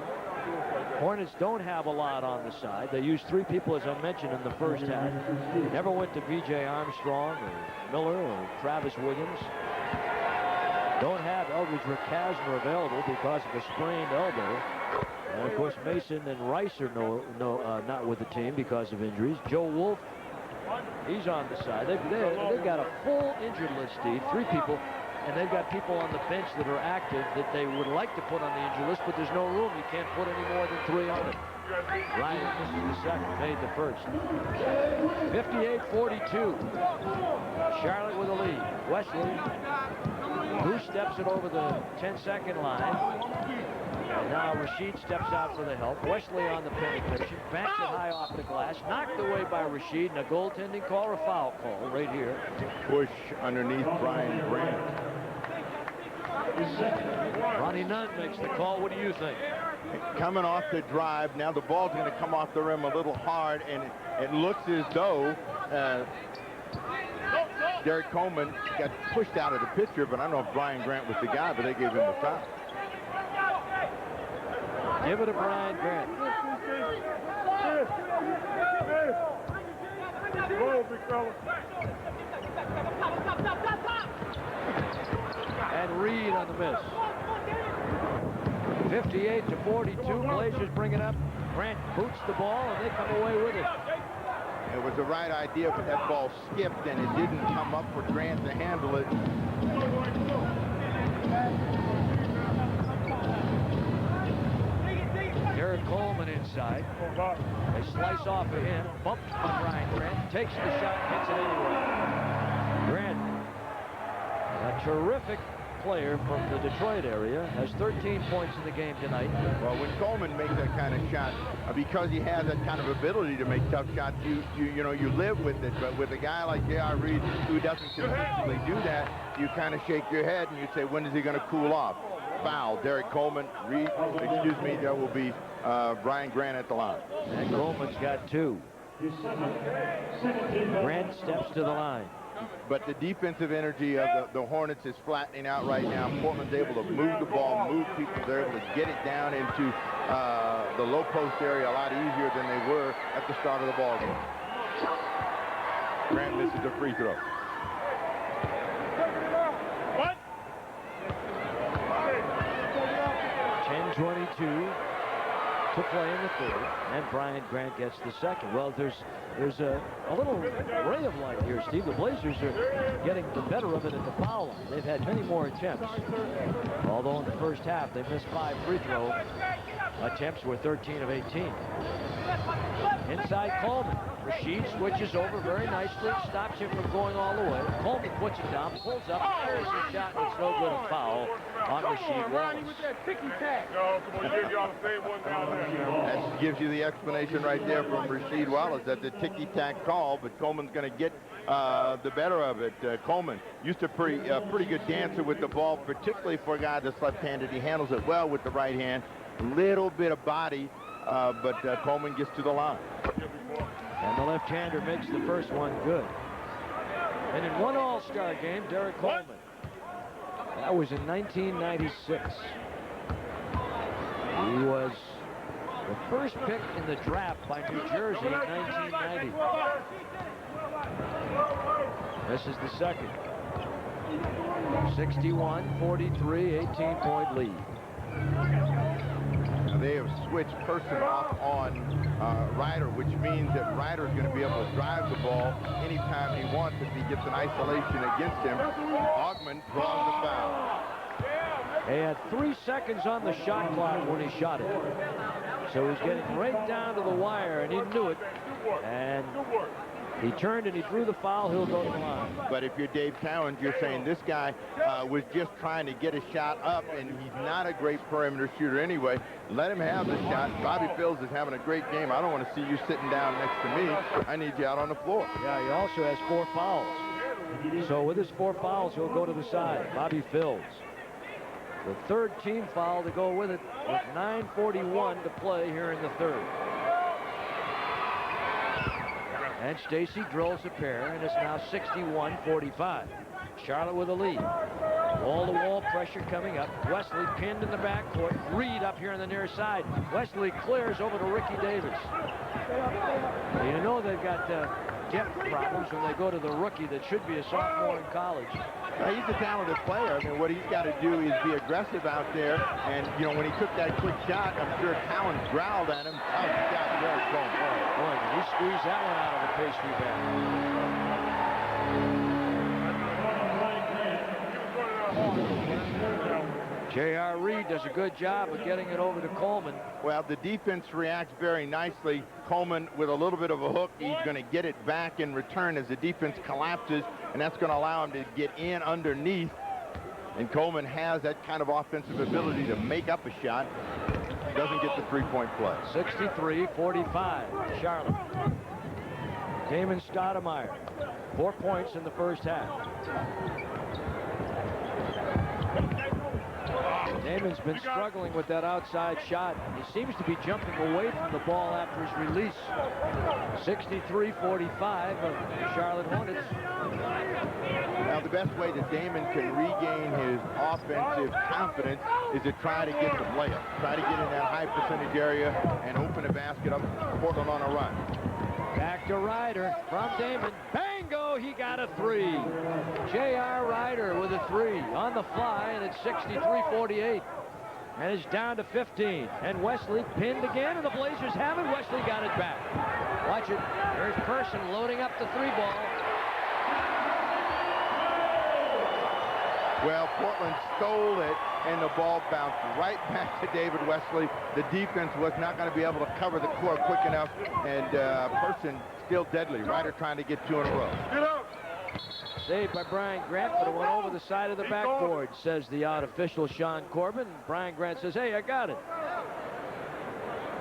Hornets don't have a lot on the side. They used 3 people, as I mentioned, in the first half. They never went to B.J. Armstrong or Miller or Travis Williams. Don't have Eldridge Rakasner available because of a sprained elbow. And, of course, Mason and Rice are not with the team because of injuries. Joe Wolf, he's on the side. They've got a full injured list, Steve, 3 people. And they've got people on the bench that are active that they would like to put on the injury list, but there's no room. You can't put any more than 3 on it. Ryan misses the second, made the first. 58-42. Charlotte with a lead. Wesley, who steps it over the 10-second line. And now Rasheed steps out for the help. Wesley on the penetration, banks it high off the glass, knocked away by Rasheed, and a goaltending call or a foul call right here. Push underneath Brian Grant. Ronnie Nunn makes the call. What do you think? Coming off the drive, now the ball's going to come off the rim a little hard, and it looks as though Derek Coleman got pushed out of the picture, but I don't know if Brian Grant was the guy, but they gave him the foul. Give it to Brian Grant. And Reed on the miss. 58-42. Blazers bring it up. Grant boots the ball, and they come away with it. It was the right idea, but that ball skipped, and it didn't come up for Grant to handle it. Derek Coleman inside. They slice off of him. Bumped by Brian Grant. Takes the shot, hits it anyway. Grant, a terrific player from the Detroit area, has 13 points in the game tonight. Well, when Coleman makes that kind of shot, because he has that kind of ability to make tough shots, you live with it. But with a guy like J.R. Reed, who doesn't consistently do that, you kind of shake your head and you say, when is he going to cool off? Foul. Derek Coleman. Reed, excuse me, that will be Brian Grant at the line. And Coleman's got 2. Grant steps to the line. But the defensive energy of the Hornets is flattening out right now. Portland's able to move the ball, move people. They're able to get it down into the low post area a lot easier than they were at the start of the ball game. Grant misses a free throw. 2:22 to play in the third, and Brian Grant gets the second. Well, there's a little ray of light here, Steve. The Blazers are getting the better of it at the foul line. They've had many more attempts, although in the first half they missed 5 free throw attempts, were 13 of 18. Inside Coleman. Rasheed switches over very nicely, stops him from going all the way. Coleman puts it down, pulls up, fires a shot, and it's no good. A foul on Rasheed Wallace. That gives you the explanation right there from Rasheed Wallace. That's a ticky-tack call, but Coleman's going to get the better of it. Coleman used to pretty good dancer with the ball, particularly for a guy that's left-handed. He handles it well with the right hand. Little bit of body, but Coleman gets to the line. And the left-hander makes the first one good. And in one All-Star game, Derek Coleman. That was in 1996. He was the first pick in the draft by New Jersey in 1990. This is the second. 61-43, 18-point lead. They have switched Person off on Ryder, which means that Ryder is going to be able to drive the ball anytime he wants if he gets an isolation against him. Augman draws the foul. He had 3 seconds on the shot clock when he shot it. So he's getting right down to the wire, and he knew it. And he turned and he drew the foul. He'll go to the line. But if you're Dave Cowens, you're saying this guy was just trying to get a shot up, and he's not a great perimeter shooter anyway. Let him have the shot. Bobby Phills is having a great game. I don't want to see you sitting down next to me. I need you out on the floor. Yeah, he also has 4 fouls. So with his 4 fouls, he'll go to the side. Bobby Phills. The third team foul to go with it, with 9:41 to play here in the third. And Stacy drills a pair, and it's now 61-45. Charlotte with a lead. Wall-to-wall pressure coming up. Wesley pinned in the backcourt. Reed up here on the near side. Wesley clears over to Ricky Davis. You know they've got depth problems when they go to the rookie that should be a sophomore in college. He's a talented player. I mean, what he's got to do is be aggressive out there. And, you know, when he took that quick shot, I'm sure Cowens growled at him. Oh, he got very close. Boy, did he squeeze that one out of the pastry bag. J.R. Reed does a good job of getting it over to Coleman. Well, the defense reacts very nicely. Coleman with a little bit of a hook. He's going to get it back in return as the defense collapses, and that's going to allow him to get in underneath. And Coleman has that kind of offensive ability to make up a shot. Doesn't get the three-point play. 63-45, Charlotte. Damon Stoudemire, 4 points in the first half. Damon's been struggling with that outside shot. He seems to be jumping away from the ball after his release. 63-45 of the Charlotte Hornets. Now, the best way that Damon can regain his offensive confidence is to try to get some layup. Try to get in that high percentage area and open a basket up Portland on a run. Back to Ryder from Damon. Bango! He got a 3. J.R. Ryder with a 3 on the fly, and it's 63-48. And it's down to 15. And Wesley pinned again, and the Blazers have it. Wesley got it back. Watch it. There's Person loading up the 3-ball. Well, Portland stole it, and the ball bounced right back to David Wesley. The defense was not going to be able to cover the court quick enough, and Person still deadly. Ryder trying to get 2 in a row. Get up! Saved by Brian Grant, but it went over the side of the backboard, says the odd official, Sean Corbin. Brian Grant says, hey, I got it.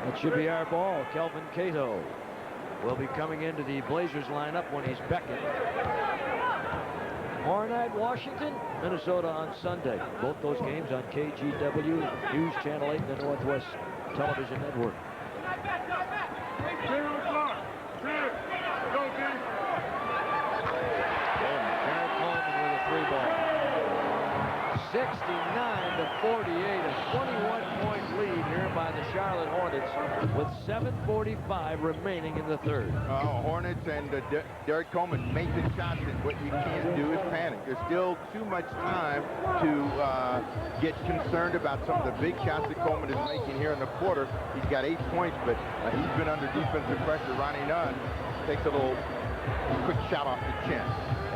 That should be our ball. Kelvin Cato will be coming into the Blazers lineup when he's beckoned. Tomorrow night, Washington, Minnesota on Sunday. Both those games on KGW, News Channel 8, and the Northwest Television Network. 69-48, a 21-point lead here by the Charlotte Hornets with 7:45 remaining in the third. Hornets and Derek Coleman making shots, and what you can't do is panic. There's still too much time to get concerned about some of the big shots that Coleman is making here in the quarter. He's got 8 points, but he's been under defensive pressure. Ronnie Nunn takes a little quick shot off the chin.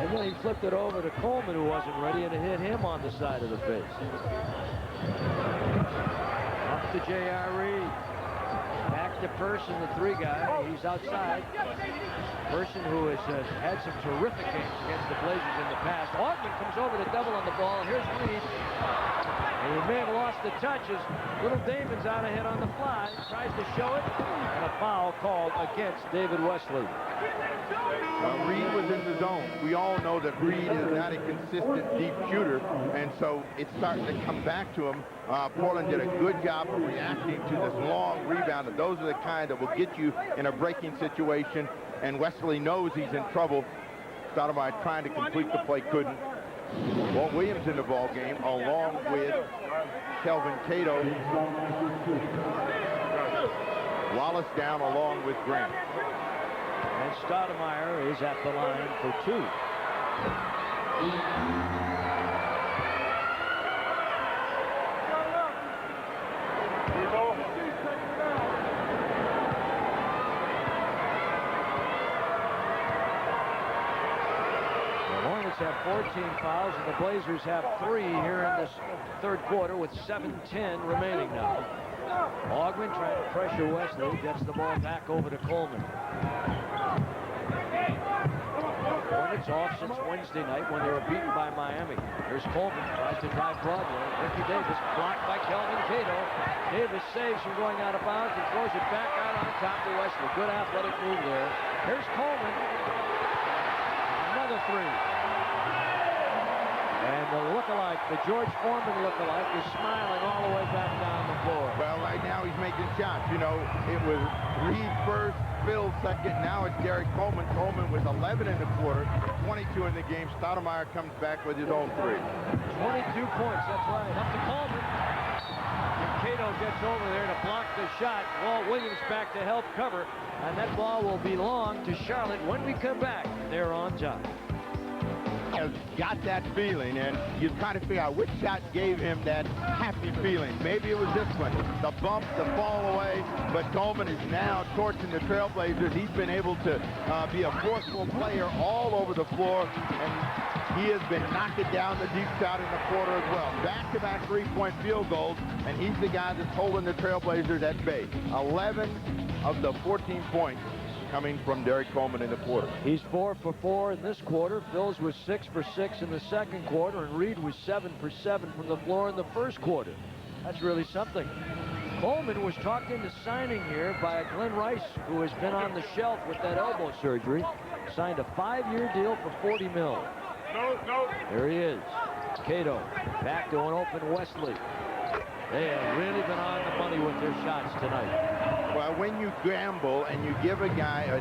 And then he flipped it over to Coleman, who wasn't ready, and it hit him on the side of the face. Up to J.R. Reed. Back to Person, the three guy. He's outside. Person, who has had some terrific games against the Blazers in the past. Augman comes over to double on the ball. Here's Reed. And he may have lost the touches. Little Damon's out ahead on the fly. Tries to show it. And a foul called against David Wesley. Reed was in the zone. We all know that Reed is not a consistent deep shooter, and so it's starting to come back to him. Portland did a good job of reacting to this long rebound. And those are the kind that will get you in a breaking situation, and Wesley knows he's in trouble. Stoudemire trying to complete the play, couldn't. Walt Williams in the ball game, along with Kelvin Cato. Wallace down along with Grant. And Stoudemire is at the line for two. The Hornets have 14 fouls, and the Blazers have 3 here in this third quarter with 7:10 remaining now. Augman trying to pressure Wesley, gets the ball back over to Coleman. Hornets off since Wednesday night when they were beaten by Miami. Here's Coleman, tries to drive Broadway. Ricky Davis blocked by Kelvin Cato. Davis saves from going out of bounds and throws it back out on top to Wesley. Good athletic move there. Here's Coleman. Another three. And the lookalike, the George Foreman lookalike, is smiling all the way back down the floor. Well, right now he's making shots. You know, it was Reed first, Phil second. Now it's Derek Coleman. Coleman was 11 in the quarter, 22 in the game. Stoudemire comes back with his own three. 22 points, that's right. Up to Coleman. And Cato gets over there to block the shot. Walt Williams back to help cover. And that ball will belong to Charlotte when we come back. They're on top. Has got that feeling, and you try to figure out which shot gave him that happy feeling. Maybe it was this one, the bump, the fall away, but Coleman is now torching the Trailblazers. He's been able to be a forceful player all over the floor, and he has been knocking down the deep shot in the quarter as well. Back-to-back three-point field goals, and he's the guy that's holding the Trailblazers at bay. 11 of the 14 points coming from Derek Coleman in the quarter. He's 4 for 4 in this quarter. Phil's was 6 for 6 in the second quarter, and Reed was 7 for 7 from the floor in the first quarter. That's really something. Coleman was talked into signing here by Glenn Rice, who has been on the shelf with that elbow surgery. Signed a 5-year deal for $40 million. There he is. Cato back to an open Wesley. They have really been on the money with their shots tonight. Well, when you gamble and you give a guy a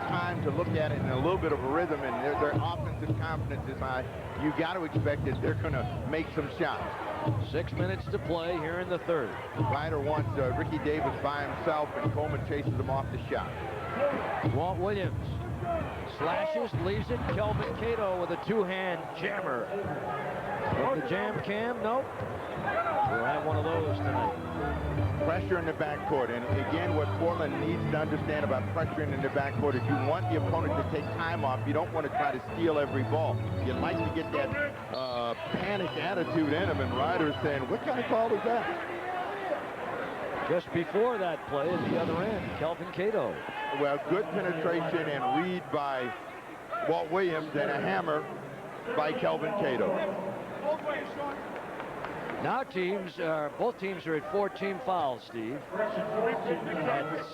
time to look at it in a little bit of a rhythm, and their offensive confidence is high, you got to expect that they're going to make some shots. 6 minutes to play here in the third. Ryder wants Ricky Davis by himself, and Coleman chases him off the shot. Walt Williams slashes, leaves it. Kelvin Cato with a two-hand jammer. With the jam cam, nope. We'll have one of those tonight. Pressure in the backcourt, and again, what Portland needs to understand about pressuring in the backcourt is you want the opponent to take time off. You don't want to try to steal every ball. You like to get that panic attitude in them, and Ryder's saying, what kind of call is that? Just before that play at the other end, Kelvin Cato. Well, good penetration and read by Walt Williams, and a hammer by Kelvin Cato. Now both teams are at 14 fouls, Steve. At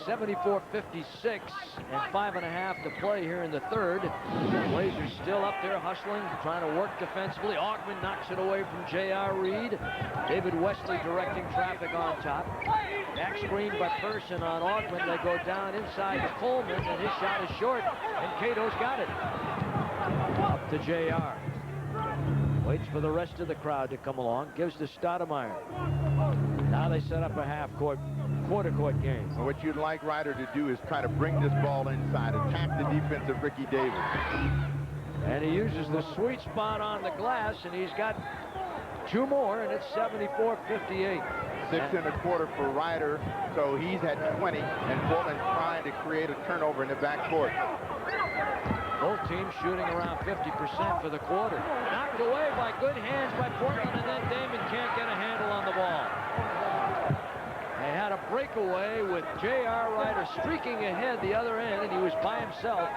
74-56 and 5.5 to play here in the third. The Blazers still up there hustling, trying to work defensively. Augman knocks it away from J.R. Reed. David Wesley directing traffic on top. Back screen by Person on Augman. They go down inside to Coleman, and his shot is short, and Cato's got it. Up to J.R. Waits for the rest of the crowd to come along. Gives to Stoudemire. Now they set up a half-court, quarter-court game. Well, what you'd like Ryder to do is try to bring this ball inside, attack the defense of Ricky Davis. And he uses the sweet spot on the glass, and he's got 2 more, and it's 74-58. 6.25 for Ryder, so he's at 20, and Portland's trying to create a turnover in the backcourt. Both teams shooting around 50% for the quarter. Knocked away by good hands by Portland, and then Damon can't get a handle on the ball. They had a breakaway with J.R. Ryder streaking ahead the other end, and he was by himself.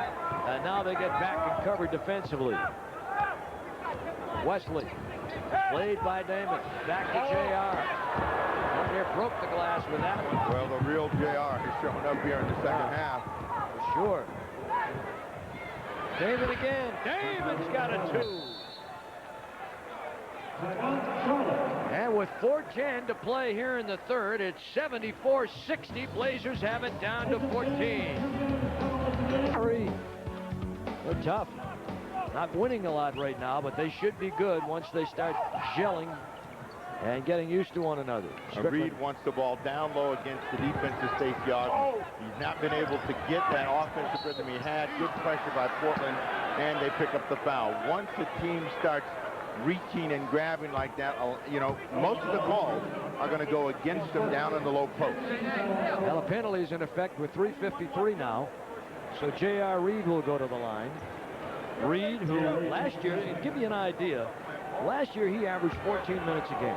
And now they get back and covered defensively. Wesley, played by Damon. Back to J.R. Here broke the glass with that one. Well, the real J.R. has shown up here in the second half. For sure. Damon again. Damon's got a 2. And with 4:10 to play here in the third, it's 74-60. Blazers have it down to 14. They're tough. Not winning a lot right now, but they should be good once they start gelling and getting used to one another. Reed wants the ball down low against the defense of Stacey Ogden. He's not been able to get that offensive rhythm he had. Good pressure by Portland, and they pick up the foul. Once the team starts reaching and grabbing like that, you know, most of the calls are going to go against them down in the low post. Well, a penalty is in effect with 3:53 now, so J.R. Reed will go to the line. Reed, who last year, to give you an idea, last year he averaged 14 minutes a game.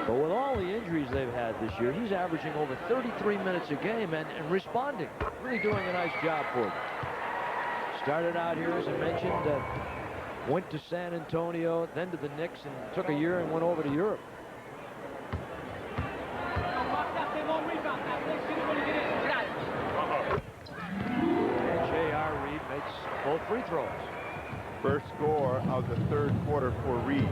But with all the injuries they've had this year, he's averaging over 33 minutes a game and responding. Really doing a nice job for them. Started out here, as I mentioned, went to San Antonio, then to the Knicks, and took a year and went over to Europe. And J.R. Reed makes both free throws. First score of the third quarter for Reed.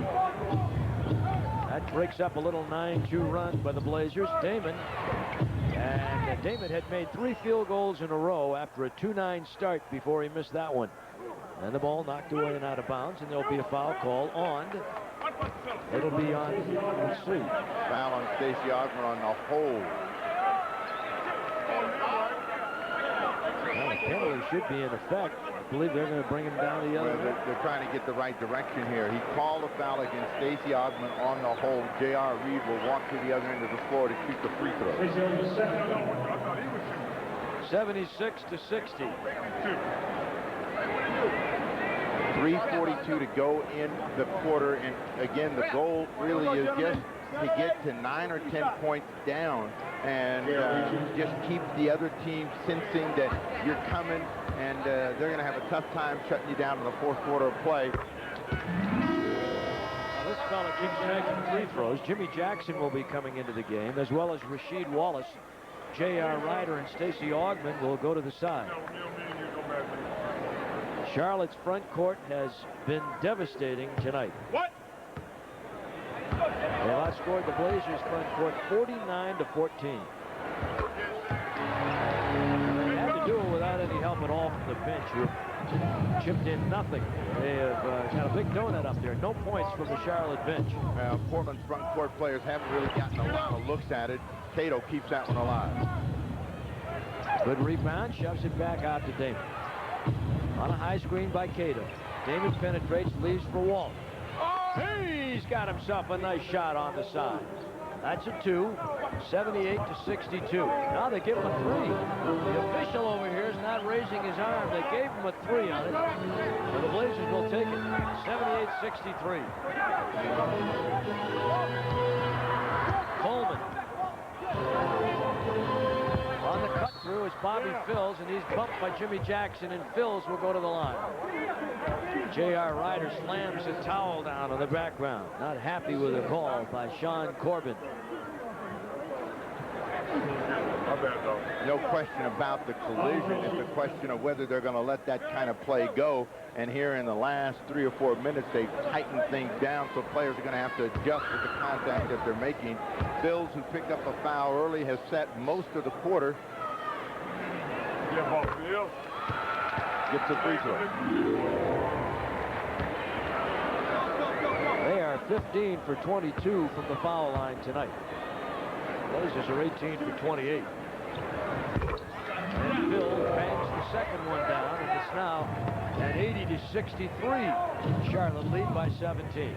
That breaks up a little 9-2 run by the Blazers. Damon had made 3 field goals in a row after a 2-9 start before he missed that one. And the ball knocked away and out of bounds, and there'll be a foul call on. It'll be on, let's see. Foul on Stacey Ogden on the hold. Well, the penalty should be in effect. I believe they're going to bring him down the other way. They're trying to get the right direction here. He called a foul against Stacey Ogden on the hold. J.R. Reed will walk to the other end of the floor to shoot the free throw. 76-60. 3:42 to go in the quarter, and again, the goal really is just to get to 9 or 10 points down and just keep the other team sensing that you're coming, and they're going to have a tough time shutting you down in the fourth quarter of play. Now this fella keeps making free throws. Jimmy Jackson will be coming into the game, as well as Rasheed Wallace. J.R. Ryder and Stacey Ogden will go to the side. Charlotte's front court has been devastating tonight. What? They outscored the Blazers front court 49-14. They had to do it without any help at all from the bench, who chipped in nothing. They have got a big donut up there. No points from the Charlotte bench. Portland's front court players haven't really gotten a lot of looks at it. Cato keeps that one alive. Good rebound, shoves it back out to Damon. On a high screen by Cato. Damon penetrates, leaves for Walt. He's got himself a nice shot on the side. That's a 2, 78-62. Now they give him a 3. The official over here is not raising his arm. They gave him a 3 on it. So the Blazers will take it. 78-63. Coleman. On the cut through is Bobby Phills, and he's bumped by Jimmy Jackson, and Phills will go to the line. J.R. Ryder slams a towel down in the background. Not happy with the call by Sean Corbin. No question about the collision. It's a question of whether they're going to let that kind of play go. And here in the last 3 or 4 minutes, they've tightened things down, so players are going to have to adjust with the contact that they're making. Phills, who picked up a foul early, has set most of the quarter. Gets a free throw. 15 for 22 from the foul line tonight. Blazers are 18 for 28. And Phil bangs the second one down, and it's now an 80-63 Charlotte lead by 17.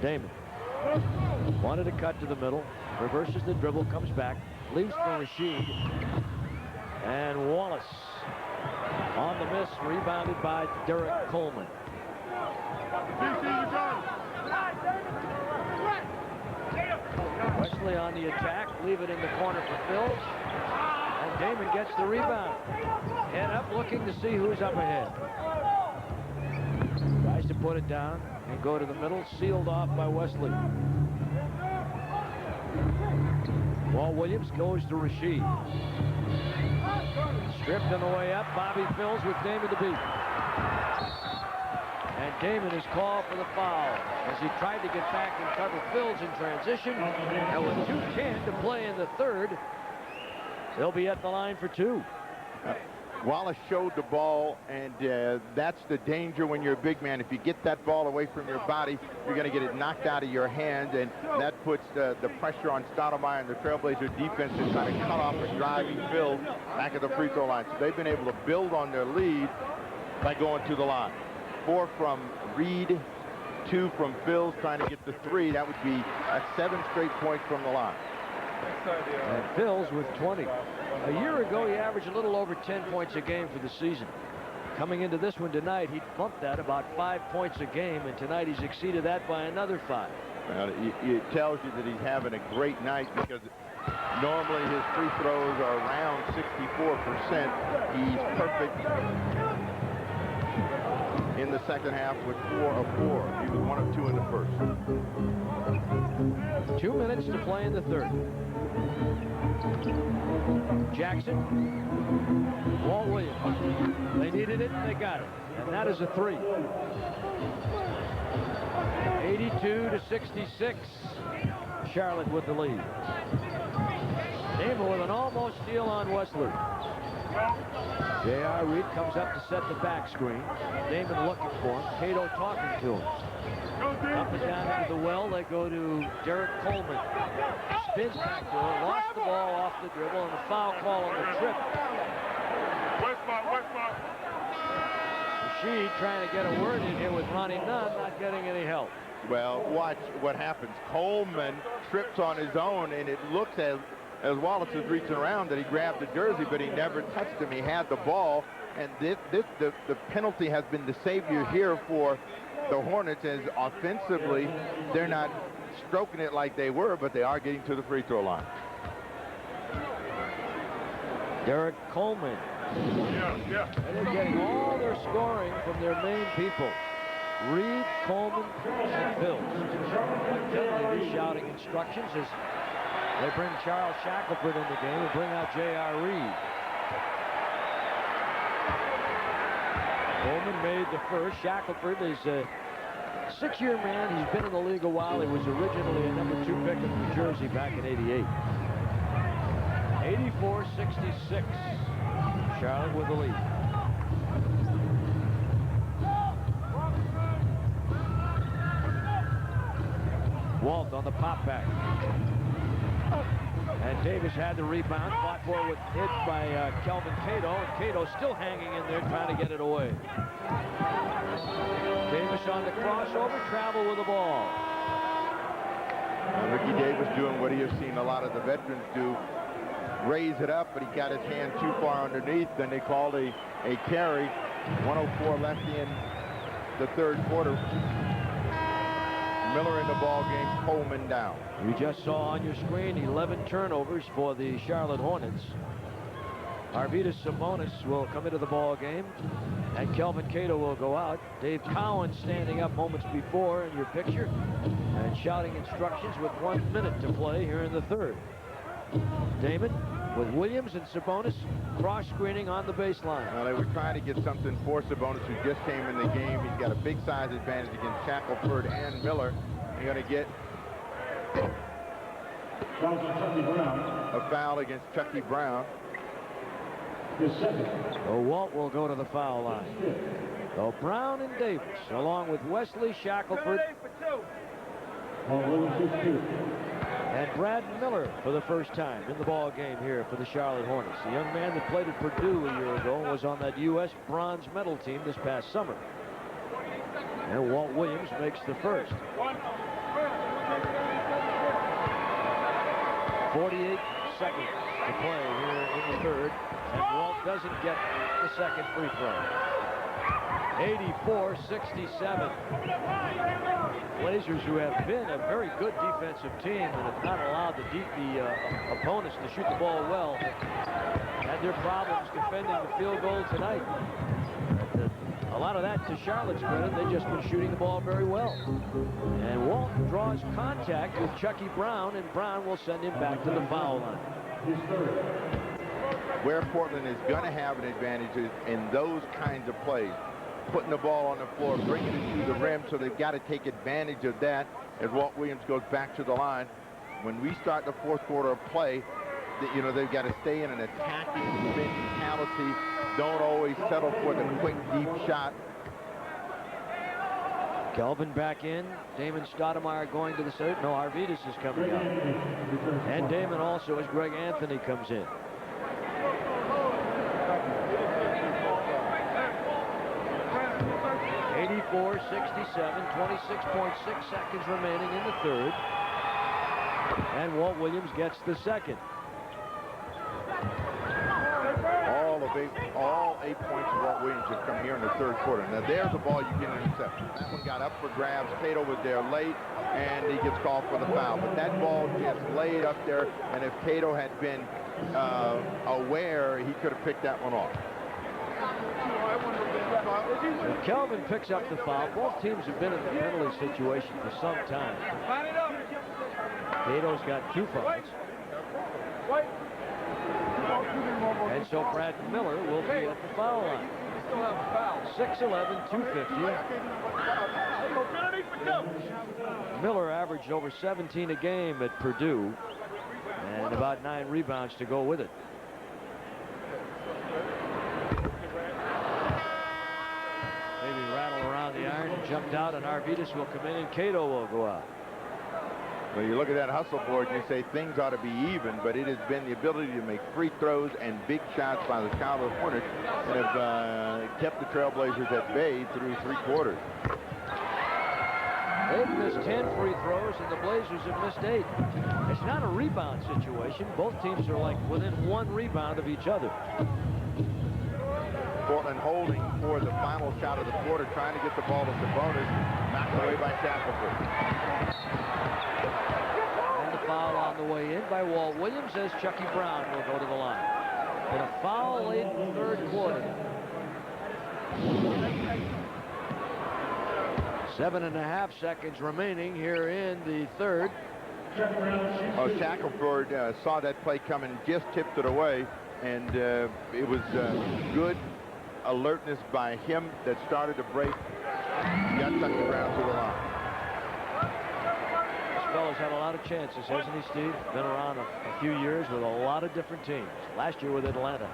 Damon wanted to cut to the middle, reverses the dribble, comes back, leaves for Rashid, and Wallace on the miss, rebounded by Derek Coleman. Wesley on the attack, leave it in the corner for Phils, and Damon gets the rebound. Head up, looking to see who's up ahead. Tries to put it down and go to the middle, sealed off by Wesley. Walt Williams goes to Rashid. Stripped on the way up, Bobby Phils with Damon to beat. And Damon is called for the foul as he tried to get back and cover Phils in transition. And with 2:10 to play in the third, they'll be at the line for two. Wallace showed the ball, and that's the danger when you're a big man. If you get that ball away from your body, you're going to get it knocked out of your hand, and that puts the pressure on Stoudemire and the Trailblazer defense to kind of cut off a driving Phil back at the free throw line. So they've been able to build on their lead by going to the line. 4 from Reed, 2 from Phil, trying to get the 3. That would be 7 straight points from the line. And Phils with 20. A year ago, he averaged a little over 10 points a game for the season. Coming into this one tonight, he bumped that about 5 points a game, and tonight he's exceeded that by another 5. Well, it tells you that he's having a great night, because normally his free throws are around 64%. He's perfect in the second half with 4 of 4. He was 1 of 2 in the first. 2 minutes to play in the third. Jackson, Walt Williams. They needed it, and they got it. And that is a 3. 82-66. Charlotte with the lead. Damon with an almost steal on Wesley. J.R. Reed comes up to set the back screen. Damon looking for him. Cato talking to him. Up and down into the well, they go to Derek Coleman. Spins back to him, lost the ball off the dribble, and a foul call on the trip. Rashid trying to get a word in here with Ronnie Nunn, not getting any help. Well, watch what happens. Coleman trips on his own, and it looks as Wallace is reaching around that he grabbed the jersey, but he never touched him. He had the ball, and the penalty has been the savior here for the Hornets, as offensively they're not stroking it like they were, but they are getting to the free throw line. Derek Coleman. And they're getting all their scoring from their main people. Reed, Coleman, and Phils. They're shouting instructions as they bring Charles Shackelford in the game and bring out J.R. Reed. Coleman made the first. Shackelford is a 6-year man. He's been in the league a while. He was originally a number 2 pick in New Jersey back in '88. 84-66. Charlotte with the lead. Walt on the pop back. And Davis had the rebound, fought for with hit by Kelvin Cato, and Cato still hanging in there trying to get it away. Davis on the crossover, travel with the ball. Ricky Davis doing what he has seen a lot of the veterans do. Raise it up, but he got his hand too far underneath. Then they called a carry. 104 left in the third quarter. Miller in the ball game, Coleman down. You just saw on your screen 11 turnovers for the Charlotte Hornets. Arvydas Sabonis will come into the ball game, and Kelvin Cato will go out. Dave Cowan standing up moments before in your picture and shouting instructions with 1 minute to play here in the third. Damon with Williams and Sabonis cross screening on the baseline. Well, they were trying to get something for Sabonis, who just came in the game. He's got a big size advantage against Shackelford and Miller. You're going to get a foul against Chucky Brown. So Walt will go to the foul line. So Brown and Davis, along with Wesley Shackelford and Brad Miller for the first time in the ball game here for the Charlotte Hornets. The young man that played at Purdue a year ago was on that U.S. bronze medal team this past summer. And Walt Williams makes the first. 48 seconds to play here in the third, and Walt doesn't get the second free throw. 84-67. Blazers, who have been a very good defensive team and have not allowed the opponents to shoot the ball well, had their problems defending the field goal tonight. A lot of that to Charlotte's credit. They've just been shooting the ball very well. And Walt draws contact with Chucky Brown, and Brown will send him back to the foul line. Where Portland is going to have an advantage is in those kinds of plays. Putting the ball on the floor, bringing it to the rim, so they've got to take advantage of that as Walt Williams goes back to the line. When we start the fourth quarter of play, you know, they've got to stay in an attacking mentality. Don't always settle for the quick, deep shot. Kelvin back in. Damon Stoudemire going to the side. No, Arvidas is coming out. And Damon also as Greg Anthony comes in. (84-67), 26.6 seconds remaining in the third. And Walt Williams gets the second. All 8 points of Walt Williams have come here in the third quarter. Now there's a ball you can intercept. That one got up for grabs. Cato was there late, and he gets called for the foul. But that ball just laid up there, and if Cato had been aware, he could have picked that one off. If Kelvin picks up the foul, both teams have been in the penalty situation for some time. Cato's got 2 fouls. And so Brad Miller will be at the foul line. 6'11", 250. Miller averaged over 17 a game at Purdue and about 9 rebounds to go with it. Maybe rattle around the iron and jumped out, and Arvidas will come in and Cato will go out. When you look at that hustle board, you say things ought to be even, but it has been the ability to make free throws and big shots by the Charlotte Hornets that have kept the Trailblazers at bay through 3 quarters. They've missed 10 free throws, and the Blazers have missed 8. It's not a rebound situation. Both teams are like within 1 rebound of each other. Portland holding for the final shot of the quarter, trying to get the ball to Sabonis, knocked away by Shackelford. Foul on the way in by Walt Williams as Chucky Brown will go to the line. And a foul late in the third quarter. 7.5 seconds remaining here in the third. Shackelford saw that play coming, just tipped it away, and it was good alertness by him that started to break. Got Chucky Brown to the line. Fella's had a lot of chances, hasn't he, Steve? Been around a few years with a lot of different teams. Last year with Atlanta.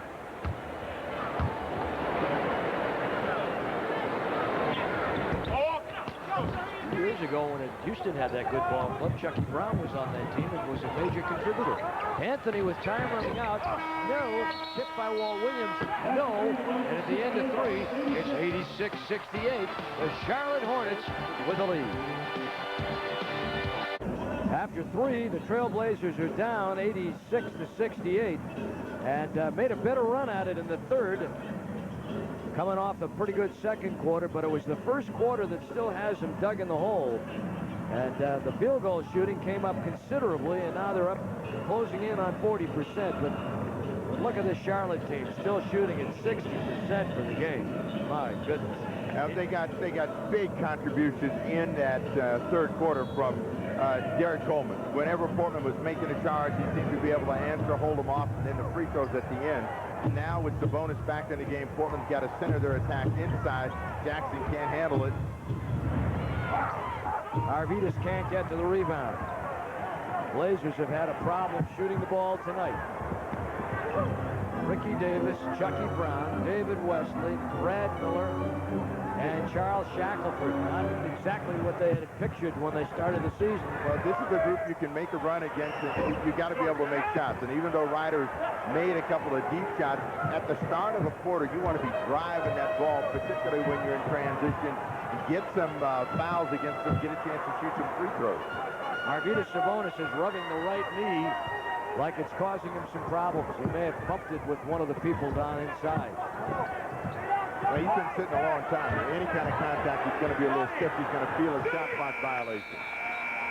Years ago when Houston had that good ball club, Chucky Brown was on that team and was a major contributor. Anthony with time running out. No. Tipped by Walt Williams. No. And at the end of 3, it's 86-68. The Charlotte Hornets with the lead. After 3, the Trailblazers are down 86-68 and made a better run at it in the third, coming off a pretty good second quarter, but it was the first quarter that still has them dug in the hole. And the field goal shooting came up considerably, and now they're up closing in on 40%. But look at this Charlotte team still shooting at 60% for the game. My goodness. Now they got big contributions in that third quarter from Derek Coleman. Whenever Portland was making a charge, he seemed to be able to answer, hold them off, and then the free throws at the end. Now with Sabonis back in the game, Portland's got to center their attack inside. Jackson can't handle it. Arvidas can't get to the rebound. Blazers have had a problem shooting the ball tonight. Ricky Ricky Davis, Chucky Brown, David Wesley, Brad Miller, and Charles Shackelford. Not exactly what they had pictured when they started the season. Well, this is a group you can make a run against, and you got to be able to make shots. And even though Ryder's made a couple of deep shots, at the start of a quarter, you want to be driving that ball, particularly when you're in transition. Get some fouls against them, get a chance to shoot some free throws. Arvydas Sabonis is rubbing the right knee like it's causing him some problems. He may have bumped it with one of the people down inside. Well, he's been sitting a long time. Any kind of contact, he's going to be a little stiff. He's going to feel a shot clock violation.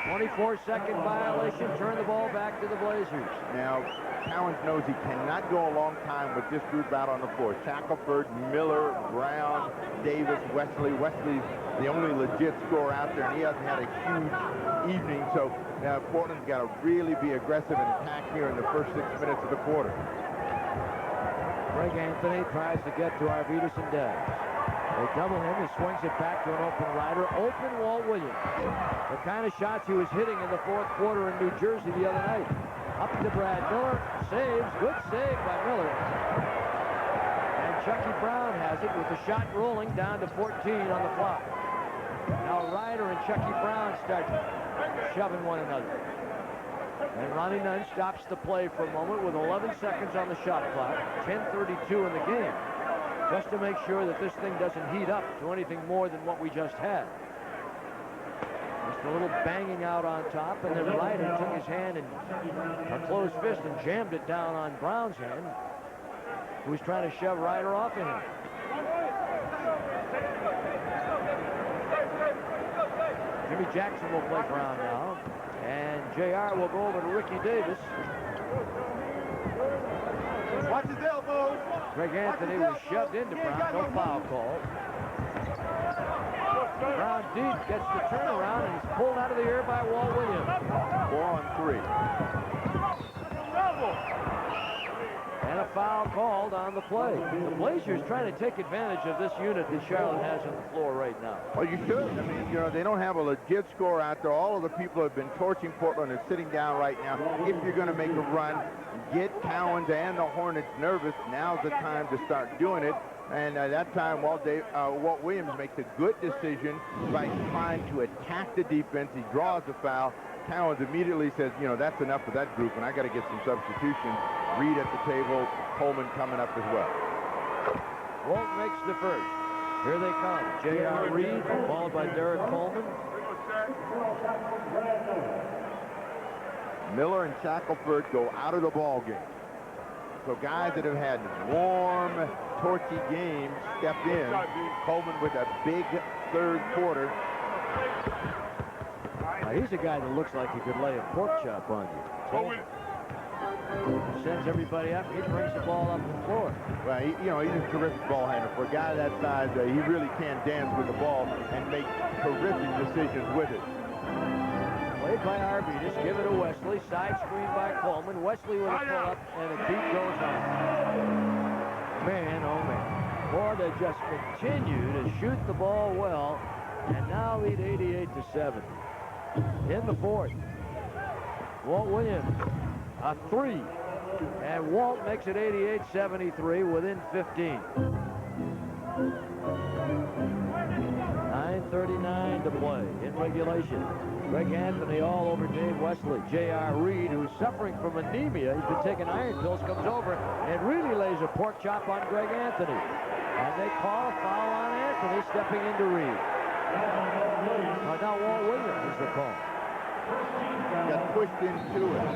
24-second violation. Turn the ball back to the Blazers. Now, Cowens knows he cannot go a long time with this group out on the floor. Shackelford, Miller, Brown, Davis, Wesley. Wesley's the only legit scorer out there, and he hasn't had a huge evening. So now Portland's got to really be aggressive and attack here in the first 6 minutes of the quarter. Greg Anthony tries to get to Arvydas and Dez. They double him. He swings it back to an open Ryder. Open Walt Williams. The kind of shots he was hitting in the fourth quarter in New Jersey the other night. Up to Brad Miller. Saves. Good save by Miller. And Chucky Brown has it with the shot rolling down to 14 on the clock. Now Ryder and Chucky Brown start shoving one another. And Ronnie Nunn stops the play for a moment with 11 seconds on the shot clock. 10:32 in the game. Just to make sure that this thing doesn't heat up to anything more than what we just had. Just a little banging out on top, and then Ryder took his hand and a closed fist and jammed it down on Brown's hand, who was trying to shove Ryder off of him. Jimmy Jackson will play Brown now, and JR will go over to Ricky Davis. Watch his elbows. Greg Anthony was shoved into Brown. No foul call. Brown deep gets the turnaround, and he's pulled out of the air by Walt Williams. 4-on-3. And a foul called on the play. The Blazers trying to take advantage of this unit that Charlotte has on the floor right now. Well, you should. I mean, you know, they don't have a legit score out there. All of the people who have been torching Portland are sitting down right now. If you're going to make a run, get Cowens and the Hornets nervous. Now's the time to start doing it. And at that time, Walt Williams makes a good decision by trying to attack the defense. He draws the foul. Cowens immediately says, you know, that's enough for that group, and I got to get some substitutions. Reed at the table, Coleman coming up as well. Walt makes the first. Here they come. J.R. Reed, followed by Derek Coleman. Miller and Shackelford go out of the ball game. So guys that have had warm, torchy games step in. Coleman with a big third quarter. Now, he's a guy that looks like he could lay a pork chop on you. Sends everybody up. He brings the ball up the floor. Well, he's a terrific ball handler. For a guy that size, he really can dance with the ball and make terrific decisions with it. Played by Arvydas. Give it to Wesley. Side screen by Coleman. Wesley with a pull-up, and the beat goes on. Man, oh man. Boy, they just continue to shoot the ball well, and now lead 88-70. In the fourth, Walt Williams, a three, and Walt makes it 88-73 within 15. 9:39 to play in regulation. Greg Anthony all over Dave Wesley. J.R. Reed, who's suffering from anemia, he's been taking iron pills, comes over and really lays a pork chop on Greg Anthony. And they call a foul on Anthony, stepping into Reed. Now Walt Williams is the call. Got pushed into it.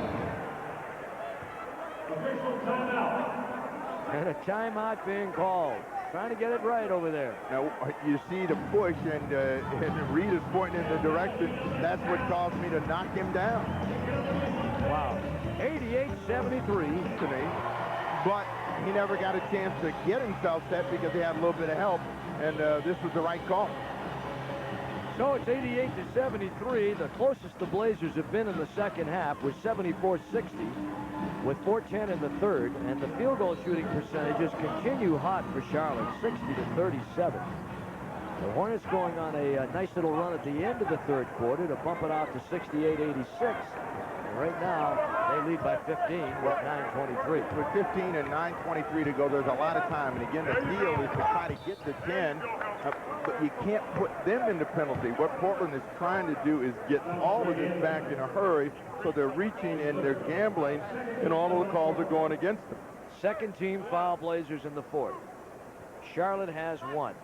And a timeout being called. Trying to get it right over there. Now, you see the push, and Reed is pointing in the direction. That's what caused me to knock him down. Wow. 88-73 to me. But he never got a chance to get himself set because he had a little bit of help, and this was the right call. So it's 88-73. The closest the Blazers have been in the second half was 74-60 with 4:10 in the third, and the field goal shooting percentages continue hot for Charlotte, 60-37. The Hornets going on a nice little run at the end of the third quarter to bump it out to 68-86. And right now, they lead by 15 with 9:23. With 15 and 9:23 to go, there's a lot of time. And again, the deal is to try to get the 10, but you can't put them into penalty. What Portland is trying to do is get all of this back in a hurry, so they're reaching and they're gambling, and all of the calls are going against them. Second team foul, Blazers in the fourth. Charlotte has one.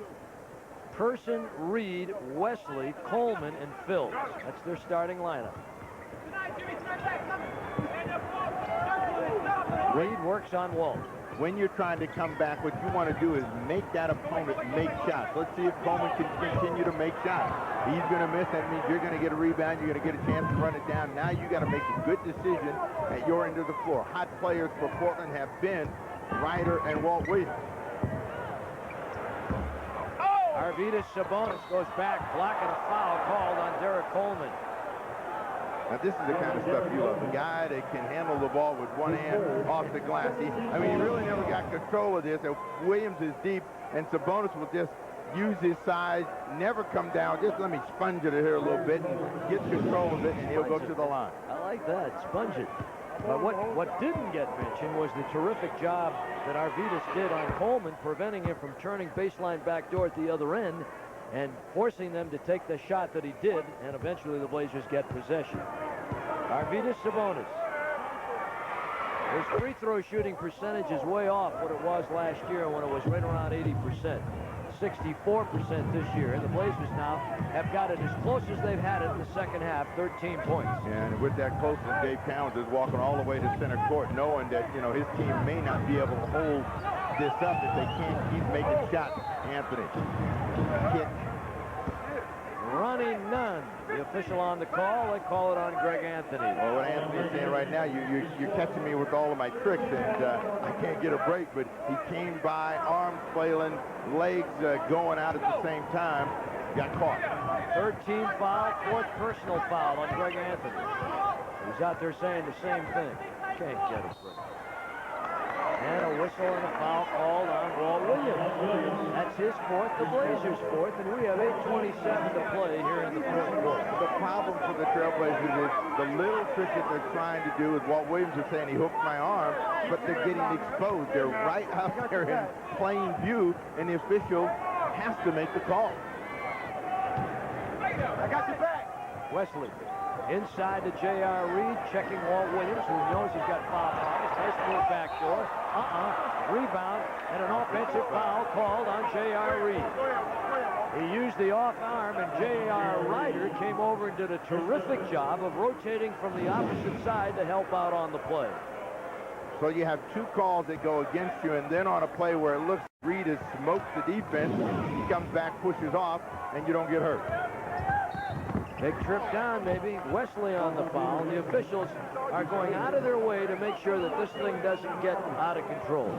Person, Reed, Wesley, Coleman, and Phills. That's their starting lineup. Reed works on Walt. When you're trying to come back, what you want to do is make that opponent make shots. Let's see if Coleman can continue to make shots. He's going to miss. That means you're going to get a rebound. You're going to get a chance to run it down. Now you got to make a good decision at your end of the floor. Hot players for Portland have been Ryder and Walt Williams. Arvydas Sabonis goes back, blocking a foul called on Derek Coleman. Now, this is the kind of stuff you love. A guy that can handle the ball with one hand off the glass. He really never got control of this. Williams is deep, and Sabonis will just use his size, never come down. Just let me sponge it here a little bit and get control of it, and he'll go to the line. I like that, sponge it. But what didn't get mentioned was the terrific job that Arvydas did on Coleman, preventing him from turning baseline backdoor at the other end and forcing them to take the shot that he did, and eventually the Blazers get possession. Arvydas Sabonis. His free throw shooting percentage is way off what it was last year when it was right around 80%. 64% this year, and the Blazers now have got it as close as they've had it in the second half, 13 points. And with that closeness, Dave Towns is walking all the way to center court, knowing that, his team may not be able to hold this up if they can't keep making shots. Anthony. Kick. Running none. The official on the call, they call it on Greg Anthony. Well, what Anthony's saying right now, you're catching me with all of my tricks, and I can't get a break, but he came by, arms flailing, legs going out at the same time, got caught. Third team foul, fourth personal foul on Greg Anthony. He's out there saying the same thing. Can't get a break. And a whistle and a foul called on Walt Williams. That's his fourth, the Blazers' fourth, and we have 8:27 to play here in the fourth quarter. The problem for the Trailblazers is the little trick that they're trying to do is Walt Williams is saying he hooked my arm, but they're getting exposed. They're right out there in plain view, and the official has to make the call. I got your back. Wesley inside to J.R. Reed, checking Walt Williams, who knows he's got foul problems. Nice move backdoor. Rebound, and an offensive foul called on J.R. Reed. He used the off arm, and J.R. Ryder came over and did a terrific job of rotating from the opposite side to help out on the play. So you have two calls that go against you, and then on a play where it looks Reed has smoked the defense, he comes back, pushes off, and you don't get hurt. Big trip down, maybe. Wesley on the foul. The officials are going out of their way to make sure that this thing doesn't get out of control.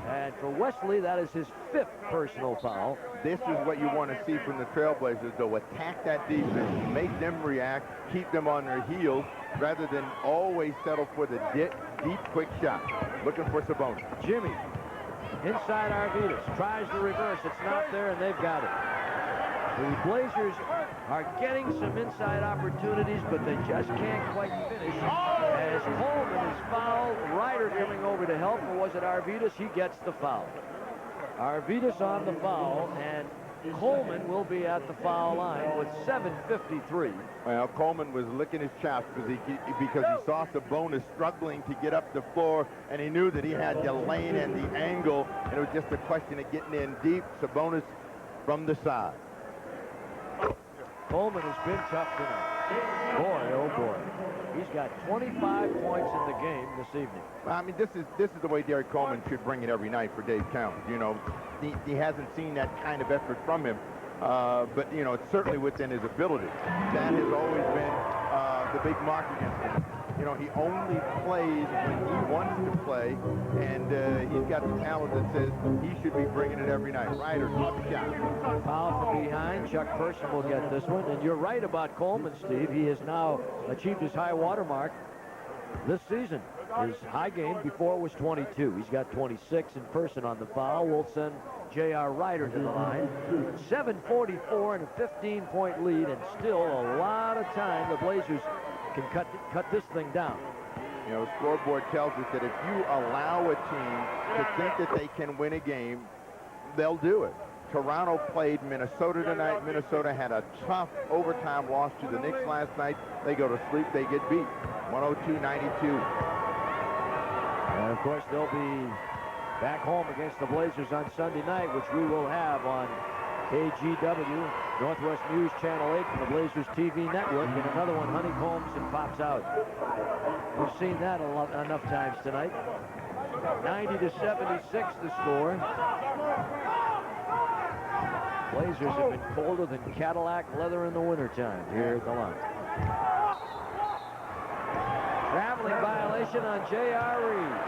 And for Wesley, that is his fifth personal foul. This is what you want to see from the Trailblazers, though. Attack that defense, make them react, keep them on their heels, rather than always settle for the deep, quick shot. Looking for Sabonis. Jimmy, inside Arvydas, tries the reverse. It's not there, and they've got it. The Blazers are getting some inside opportunities, but they just can't quite finish. As Coleman is fouled, Ryder coming over to help, or was it Arvydas? He gets the foul. Arvydas on the foul, and Coleman will be at the foul line with 7:53. Well, Coleman was licking his chops because he saw Sabonis struggling to get up the floor, and he knew that he had the lane and the angle, and it was just a question of getting in deep. Sabonis from the side. Coleman has been tough tonight. Boy, oh boy. He's got 25 points in the game this evening. I mean, this is the way Derek Coleman should bring it every night for Dave Towns. He hasn't seen that kind of effort from him, but, it's certainly within his ability. That has always been the big mark against him. He only plays when he wants to play, and he's got the talent that says he should be bringing it every night. Ryder, tough shot. Foul from behind. Chuck Person will get this one. And you're right about Coleman, Steve. He has now achieved his high water mark this season. His high game before was 22. He's got 26 in Person on the foul. We'll send J.R. Ryder to the line. 7:44 and a 15-point lead, and still a lot of time. The Blazers can cut this thing down. You know, scoreboard tells us that if you allow a team to think that they can win a game, they'll do it. Toronto played Minnesota tonight. Minnesota had a tough overtime loss to the Knicks last night. They go to sleep, they get beat, 102-92. And, of course, they'll be back home against the Blazers on Sunday night, which we will have on KGW, Northwest News Channel 8 from the Blazers TV network, and another one honeycombs and pops out. We've seen that enough times tonight. 90-76 the score. Blazers have been colder than Cadillac leather in the wintertime here at the line. Traveling violation on J.R. Reed.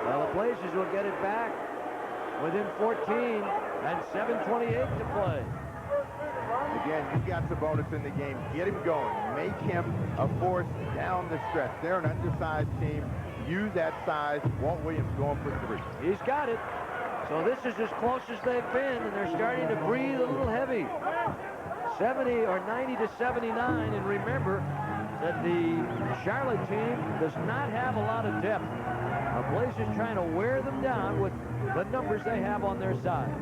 Well, the Blazers will get it back within 14 and 7:28 to play. Again, you got Sabonis in the game. Get him going. Make him a force down the stretch. They're an undersized team. Use that size. Walt Williams going for three. He's got it. So this is as close as they've been, and they're starting to breathe a little heavy. 90-79, and remember that the Charlotte team does not have a lot of depth. The Blazers trying to wear them down with the numbers they have on their side.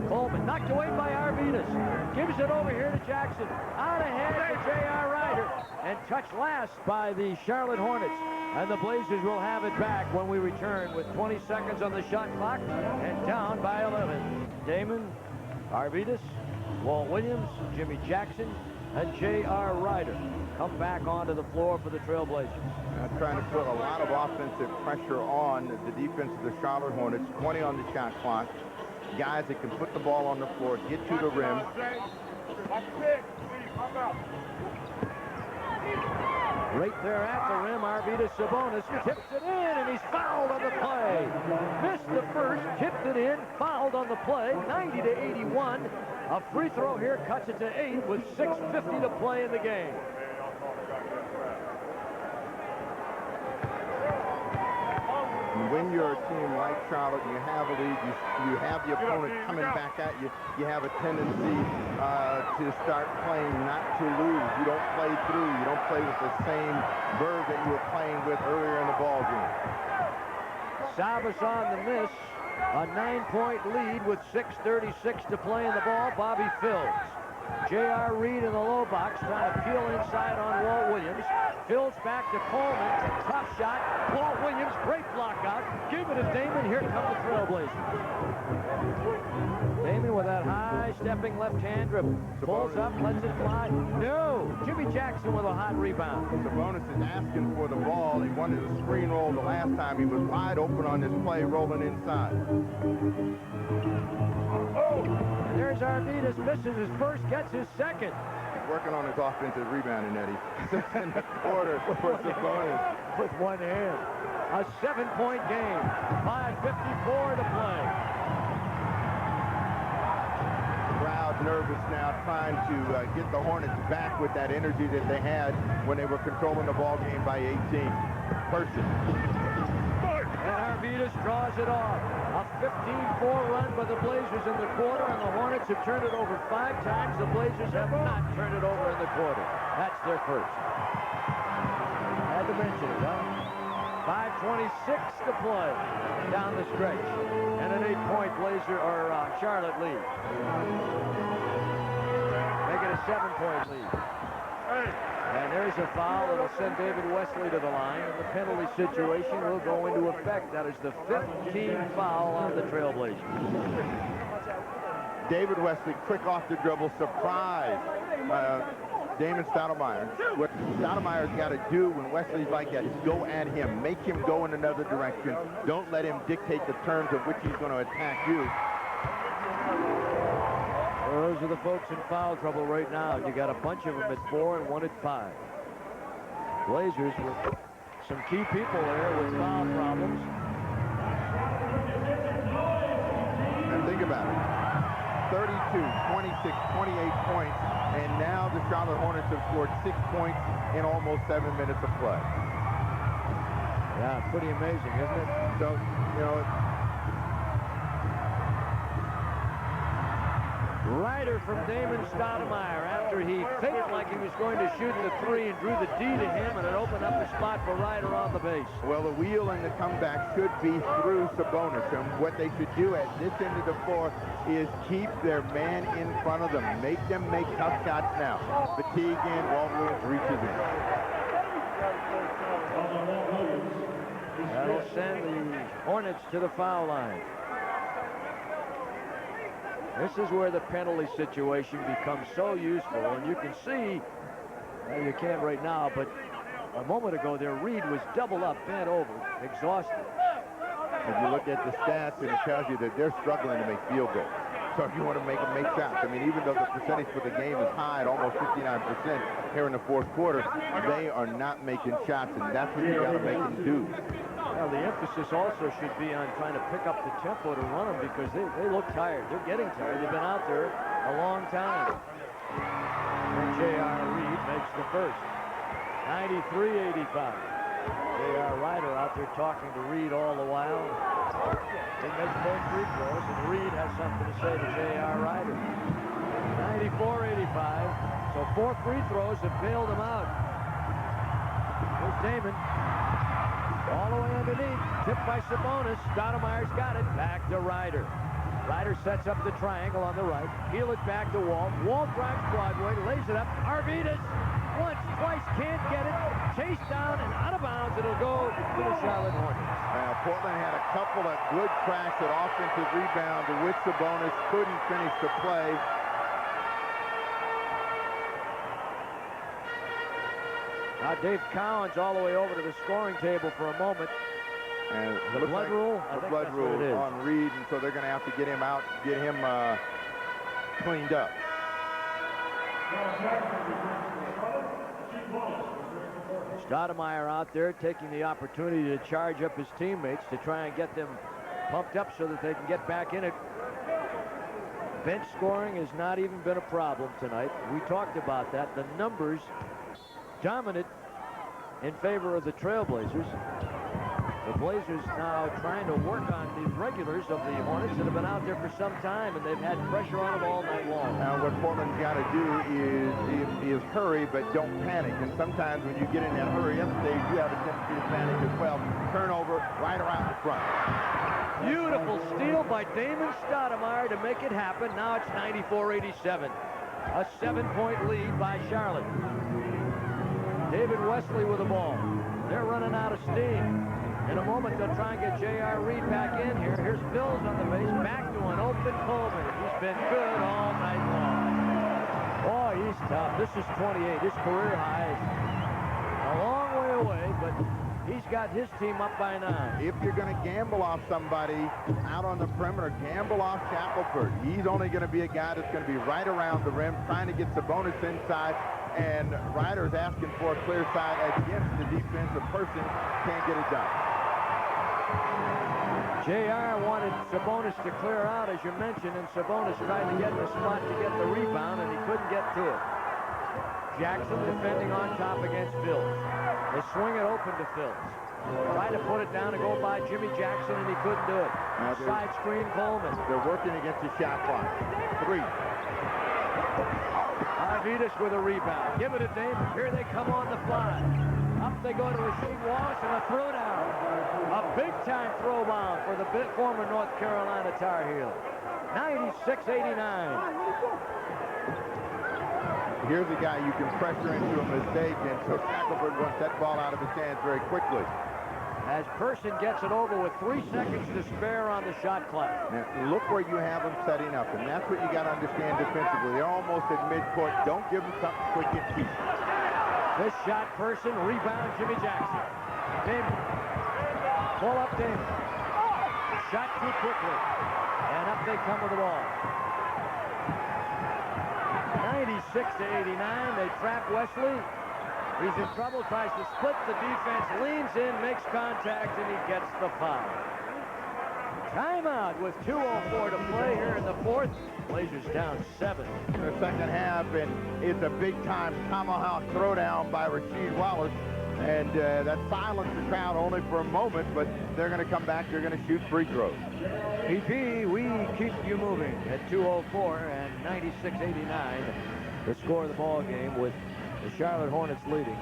Coleman knocked away by Arvidas. Gives it over here to Jackson. Out ahead to J.R. Ryder. And touched last by the Charlotte Hornets. And the Blazers will have it back when we return with 20 seconds on the shot clock and down by 11. Damon, Arvidas, Walt Williams, Jimmy Jackson, and J.R. Ryder come back onto the floor for the Trailblazers. Trying to put a lot of offensive pressure on the defense of the Charlotte Hornets. 20 on the shot clock. Guys that can put the ball on the floor, get to the rim. Right there at the rim, Arvidas Sabonis tips it in, and he's fouled on the play. Missed the first, tipped it in, fouled on the play, 90-81. A free throw here cuts it to 8 with 6:50 to play in the game. When you're a team like Charlotte, you have a lead, you have the opponent coming back at you, you have a tendency to start playing not to lose. You don't play through. You don't play with the same verve that you were playing with earlier in the ball game. Savas on the miss. A 9-point lead with 6:36 to play in the ball. Bobby Phills. J.R. Reed in the low box trying to peel inside on Walt Williams. Phills back to Coleman. Tough shot. Walt Williams, great block out. Give it to Damon. Here come the Trailblazers. Damon with that high-stepping left-hand dribble. Pulls up, lets it fly. No! Jimmy Jackson with a hot rebound. Sabonis is asking for the ball. He wanted a screen roll the last time. He was wide open on this play, rolling inside. And there's Arvidas, misses his first, gets his second. He's working on his offensive rebounding, Eddie. 6 in the quarter for Sabonis. With one hand. A 7-point game. 5:54 to play. Crowd nervous now, trying to get the Hornets back with that energy that they had when they were controlling the ball game by 18. Person. And Arvidas draws it off. A 15-4 run by the Blazers in the quarter, and the Hornets have turned it over 5 times. The Blazers have not turned it over in the quarter. That's their first. Had to mention it, huh? 5:26 to play down the stretch, and an 8-point Charlotte lead. Make it a 7-point lead. And there's a foul that will send David Wesley to the line, and the penalty situation will go into effect. That is the 5th team foul on the Trailblazers. David Wesley, quick off the dribble, surprise. Damon Stoudemire. What Stoudemire's got to do when Wesley's like that is go at him. Make him go in another direction. Don't let him dictate the terms of which he's going to attack you. Those are the folks in foul trouble right now. You got a bunch of them at 4 and 1 at 5. Blazers with some key people there with foul problems. And think about it. 32, 26, 28 points, and now the Charlotte Hornets have scored 6 points in almost 7 minutes of play. Yeah, pretty amazing, isn't it? So, you know, Ryder from Damon Stoudemire after he faked like he was going to shoot the three and drew the D to him, and it opened up a spot for Ryder on the base. Well, the wheel and the comeback should be through Sabonis, and what they should do at this end of the fourth is keep their man in front of them. Make them make tough shots now. Fatigue in, Walt Williams reaches in. That'll send the Hornets to the foul line. This is where the penalty situation becomes so useful, and you can see, well, you can't right now, but a moment ago there, Reed was doubled up, bent over, exhausted. If you look at the stats, and it tells you that they're struggling to make field goals. So if you want to make them make shots, I mean, even though the percentage for the game is high at almost 59% here in the fourth quarter, they are not making shots, and that's what you got to make them do. Well, the emphasis also should be on trying to pick up the tempo to run them, because they look tired. They're getting tired. They've been out there a long time. And J.R. Reed makes the first. 93-85. J.R. Ryder out there talking to Reed all the while. He makes both free throws, and Reed has something to say to J.R. Ryder. 94-85. So 4 free throws have bailed him out. Here's Damon. All the way underneath. Tipped by Sabonis. Stoudemire's got it. Back to Ryder. Ryder sets up the triangle on the right. Heel it back to Walt. Walt drives Broadway. Lays it up. Arvidas. Once, twice. Can't get it. Chased down and out of bounds. It'll go to the Charlotte Hornets. Portland had a couple of good cracks at offensive rebound with Sabonis. Couldn't finish the play. Now Dave Cowens all the way over to the scoring table for a moment. And the blood rule? The blood rule on Reed, and so they're going to have to get him out, get him cleaned up. Stoudemire out there taking the opportunity to charge up his teammates to try and get them pumped up so that they can get back in it. Bench scoring has not even been a problem tonight. We talked about that. The numbers dominant in favor of the Trailblazers. The Blazers now trying to work on the regulars of the Hornets that have been out there for some time, and they've had pressure on them all night long. Now what Portland's got to do is hurry, but don't panic. And sometimes when you get in that hurry up stage, you have a tendency to panic as well. Turnover right around the front. Beautiful steal by Damon Stoudemire to make it happen. Now it's 94-87. A 7-point lead by Charlotte. David Wesley with the ball. They're running out of steam. In a moment, they'll try and get J.R. Reed back in here. Here's Bills on the base. Back to an open Coleman. He's been good all night long. Oh, he's tough. This is 28. His career high is a long way away, but he's got his team up by 9. If you're going to gamble off somebody out on the perimeter, gamble off Shackelford. He's only going to be a guy that's going to be right around the rim, trying to get Sabonis inside, and Ryder's asking for a clear side against the defensive person. Can't get it done. J.R. wanted Sabonis to clear out, as you mentioned, and Sabonis tried to get in the spot to get the rebound, and he couldn't get to it. Jackson defending on top against Phillips. They swing it open to Phillips. Tried to put it down to go by Jimmy Jackson, and he couldn't do it. Side screen, Coleman. They're working against the shot clock. 3. Arvidas with a rebound. Give it to Damon. Here they come on the fly. Up they go to Rasheed Wallace, and a throwdown. A big-time throw bomb for the former North Carolina Tar Heel. 96-89. Here's a guy you can pressure into a mistake, and so Shackelford wants that ball out of his hands very quickly. As Person gets it over with 3 seconds to spare on the shot clock. Now, look where you have them setting up, and that's what you got to understand defensively. They're almost at midcourt. Don't give them something quick and cheap. This shot, Person, rebound, Jimmy Jackson. Damon. Pull up Damon. Shot too quickly. And up they come with the ball. 96-89. They trap Wesley. He's in trouble, tries to split the defense, leans in, makes contact, and he gets the foul. Timeout with 2:04 to play here in the fourth. Blazers down 7. In the second half, and it's a big-time tomahawk throwdown by Rasheed Wallace. And that silenced the crowd only for a moment, but they're going to come back. They're going to shoot free throws. PP, we keeps you moving at 2:04 and 96-89. The score of the ball game with the Charlotte Hornets leading.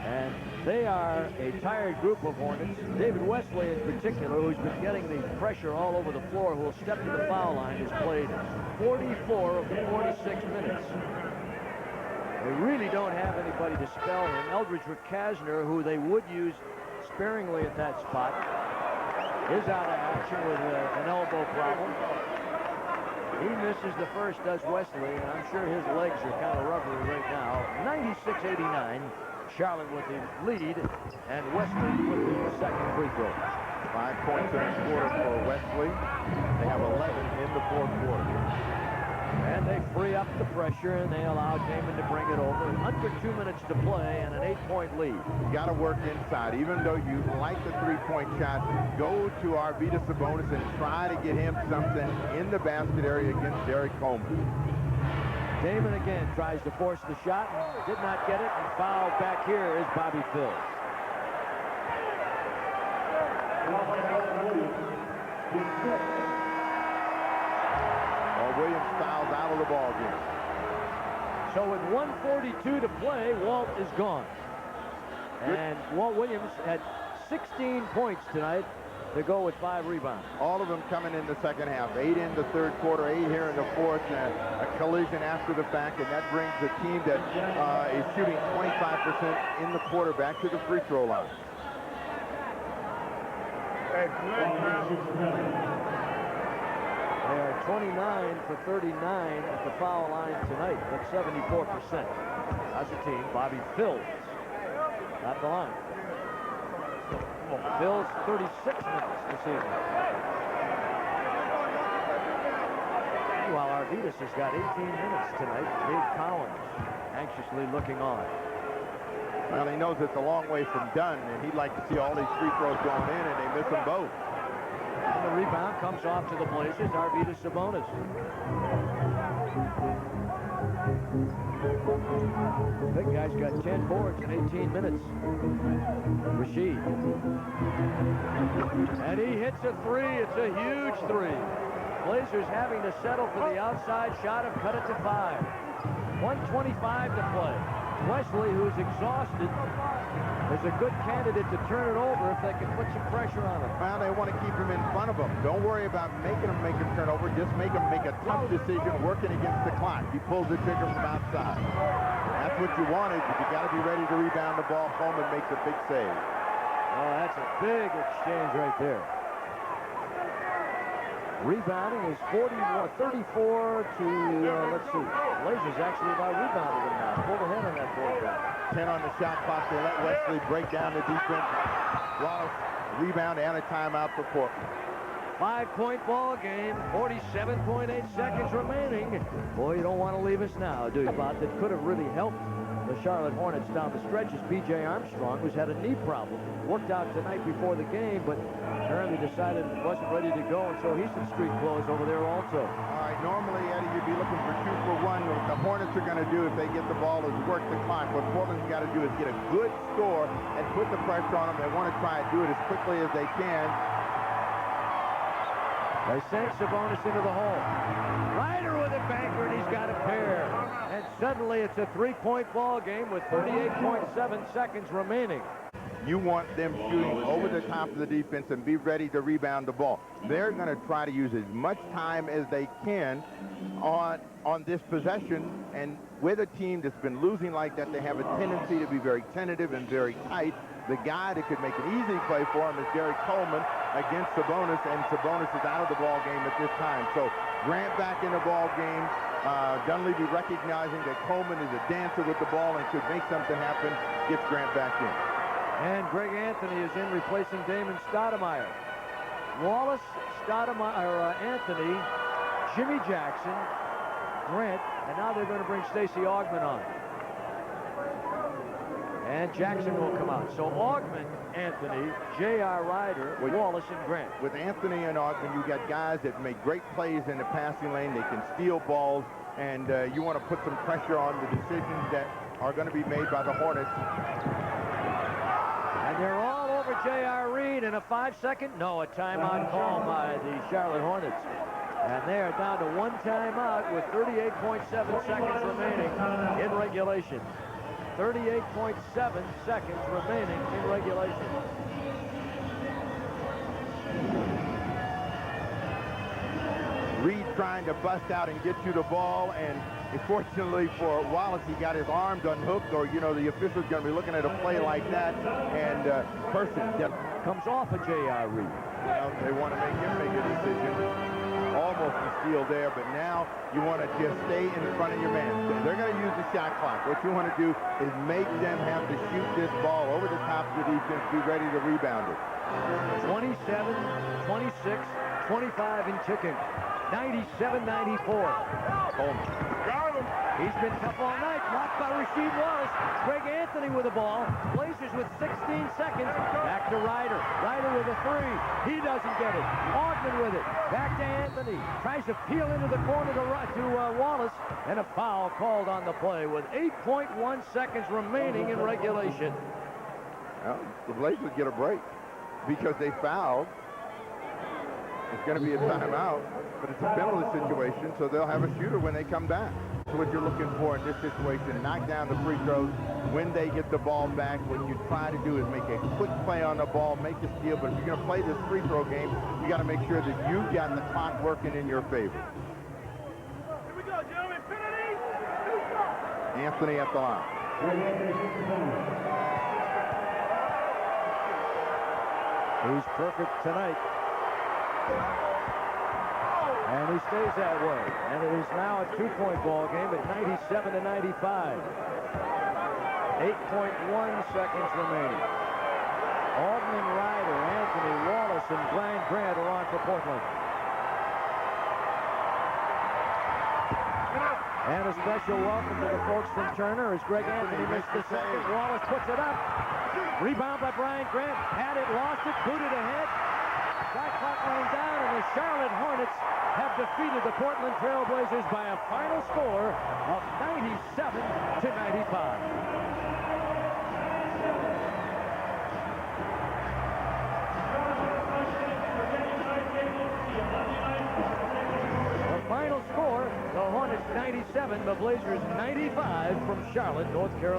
And they are a tired group of Hornets. David Wesley in particular, who's been getting the pressure all over the floor, who will step to the foul line, has played 44 of the 46 minutes. They really don't have anybody to spell him. Eldridge Rickasner, who they would use sparingly at that spot, is out of action with an elbow problem. He misses the first, does Wesley, and I'm sure his legs are kind of rubbery right now. 96-89. Charlotte with the lead, and Wesley with the second free throw. 5 points in the quarter for Wesley. They have 11 in the fourth quarter. And they free up the pressure, and they allow Damon to bring it over. Under 2 minutes to play, and an 8-point lead. You got to work inside. Even though you like the three-point shot, go to Arvydas Sabonis and try to get him something in the basket area against Derek Coleman. Damon again tries to force the shot and did not get it, and fouled back here is Bobby Phills. Williams fouls out of the ball game. So with 1:42 to play, Walt is gone. And Walt Williams had 16 points tonight to go with 5 rebounds. All of them coming in the second half. 8 in the third quarter, 8 here in the fourth, and a collision after the fact, and that brings the team that is shooting 25% in the quarter back to the free throw line. They are 29 for 39 at the foul line tonight. That's 74%. As a team, Bobby Phills at the line. Phills 36 minutes this evening. While Arvydas has got 18 minutes tonight. Dave Collins anxiously looking on. Well, he knows it's a long way from done, and he'd like to see all these free throws going in, and they miss them both. And the rebound comes off to the Blazers. Arvydas Sabonis. Big guy's got 10 boards in 18 minutes. Rashid. And he hits a three. It's a huge three. Blazers having to settle for the outside shot and cut it to 5. 1:25 to play. Wesley, who's exhausted, is a good candidate to turn it over if they can put some pressure on him. Well, they want to keep him in front of them. Don't worry about making him make him turn over. Just make him make a tough decision working against the clock. He pulls the trigger from outside. That's what you wanted, but you got to be ready to rebound the ball home and make the big save. Oh, that's a big exchange right there. Rebounding is 34 to, let's see. Blazers actually about rebounded him now. Pulled ahead on that board down. 10 on the shot clock. They let Wesley break down the defense. Wallace rebound and a timeout for Portland. 5-point ball game. 47.8 seconds remaining. Boy, you don't want to leave us now, do you, Bob? That could have really helped the Charlotte Hornets down the stretch is B.J. Armstrong, who's had a knee problem. Worked out tonight before the game, but apparently decided he wasn't ready to go, and so he's in street clothes over there also. All right, normally, Eddie, you'd be looking for 2 for 1. What the Hornets are going to do if they get the ball is work the clock. What Portland's got to do is get a good score and put the pressure on them. They want to try and do it as quickly as they can. They send Sabonis into the hole. Ryder with a banker, and he's got a pair. And suddenly it's a 3-point ball game with 38.7 seconds remaining. You want them shooting over the top of the defense and be ready to rebound the ball. They're going to try to use as much time as they can on this possession, and with a team that's been losing like that, they have a tendency to be very tentative and very tight. The guy that could make an easy play for him is Derek Coleman against Sabonis, and Sabonis is out of the ball game at this time. So Grant back in the ball game. Dunleavy recognizing that Coleman is a dancer with the ball and could make something happen, gets Grant back in. And Greg Anthony is in replacing Damon Stoudemire. Wallace, Stoudemire, Anthony, Jimmy Jackson, Grant, and now they're going to bring Stacey Augmon on. And Jackson will come out. So Augmon, Anthony, J.R. Ryder, Wallace, and Grant. With Anthony and Augmon, you got guys that make great plays in the passing lane. They can steal balls, and you want to put some pressure on the decisions that are going to be made by the Hornets. And they're all over J.R. Reed in a 5-second, a timeout call by the Charlotte Hornets. And they are down to one timeout with 38.7 seconds remaining in regulation. 38.7 seconds remaining in regulation. Reed trying to bust out and get you the ball, and unfortunately for Wallace, he got his arms unhooked, or, you know, the official's going to be looking at a play like that, and person comes off of J.R. Reed. Well, they want to make him make a decision. Almost a steal there, but now you want to just stay in front of your man. They're going to use the shot clock. What you want to do is make them have to shoot this ball over the top of the defense, be ready to rebound it. 27, 26, 25 in kicking. 97-94. Coleman. He's been tough all night. Blocked by Rasheed Wallace. Greg Anthony with the ball. Blazers with 16 seconds. Back to Ryder. Ryder with a three. He doesn't get it. Augman with it. Back to Anthony. Tries to peel into the corner to Wallace. And a foul called on the play with 8.1 seconds remaining in regulation. Well, the Blazers get a break because they fouled. It's going to be a timeout, but it's a penalty situation, so they'll have a shooter when they come back. That's what you're looking for in this situation. Knock down the free throws when they get the ball back. What you try to do is make a quick play on the ball, make a steal, but if you're going to play this free throw game, you got to make sure that you've got the clock working in your favor. Here we go, gentlemen. Penalty! Anthony at the line. He's perfect tonight. And he stays that way. And it is now a two-point ball game at 97-95. 8.1 seconds remaining. Augman, Ryder, Anthony, Wallace, and Brian Grant are on for Portland. And a special welcome to the folks from Turner as Greg Anthony missed the second. Wallace puts it up. Rebound by Brian Grant. Had it, lost it, booted ahead. Shot clock running down, and the Charlotte Hornets have defeated the Portland Trail Blazers by a final score of 97-95. The final score, the Hornets 97, the Blazers 95 from Charlotte, North Carolina.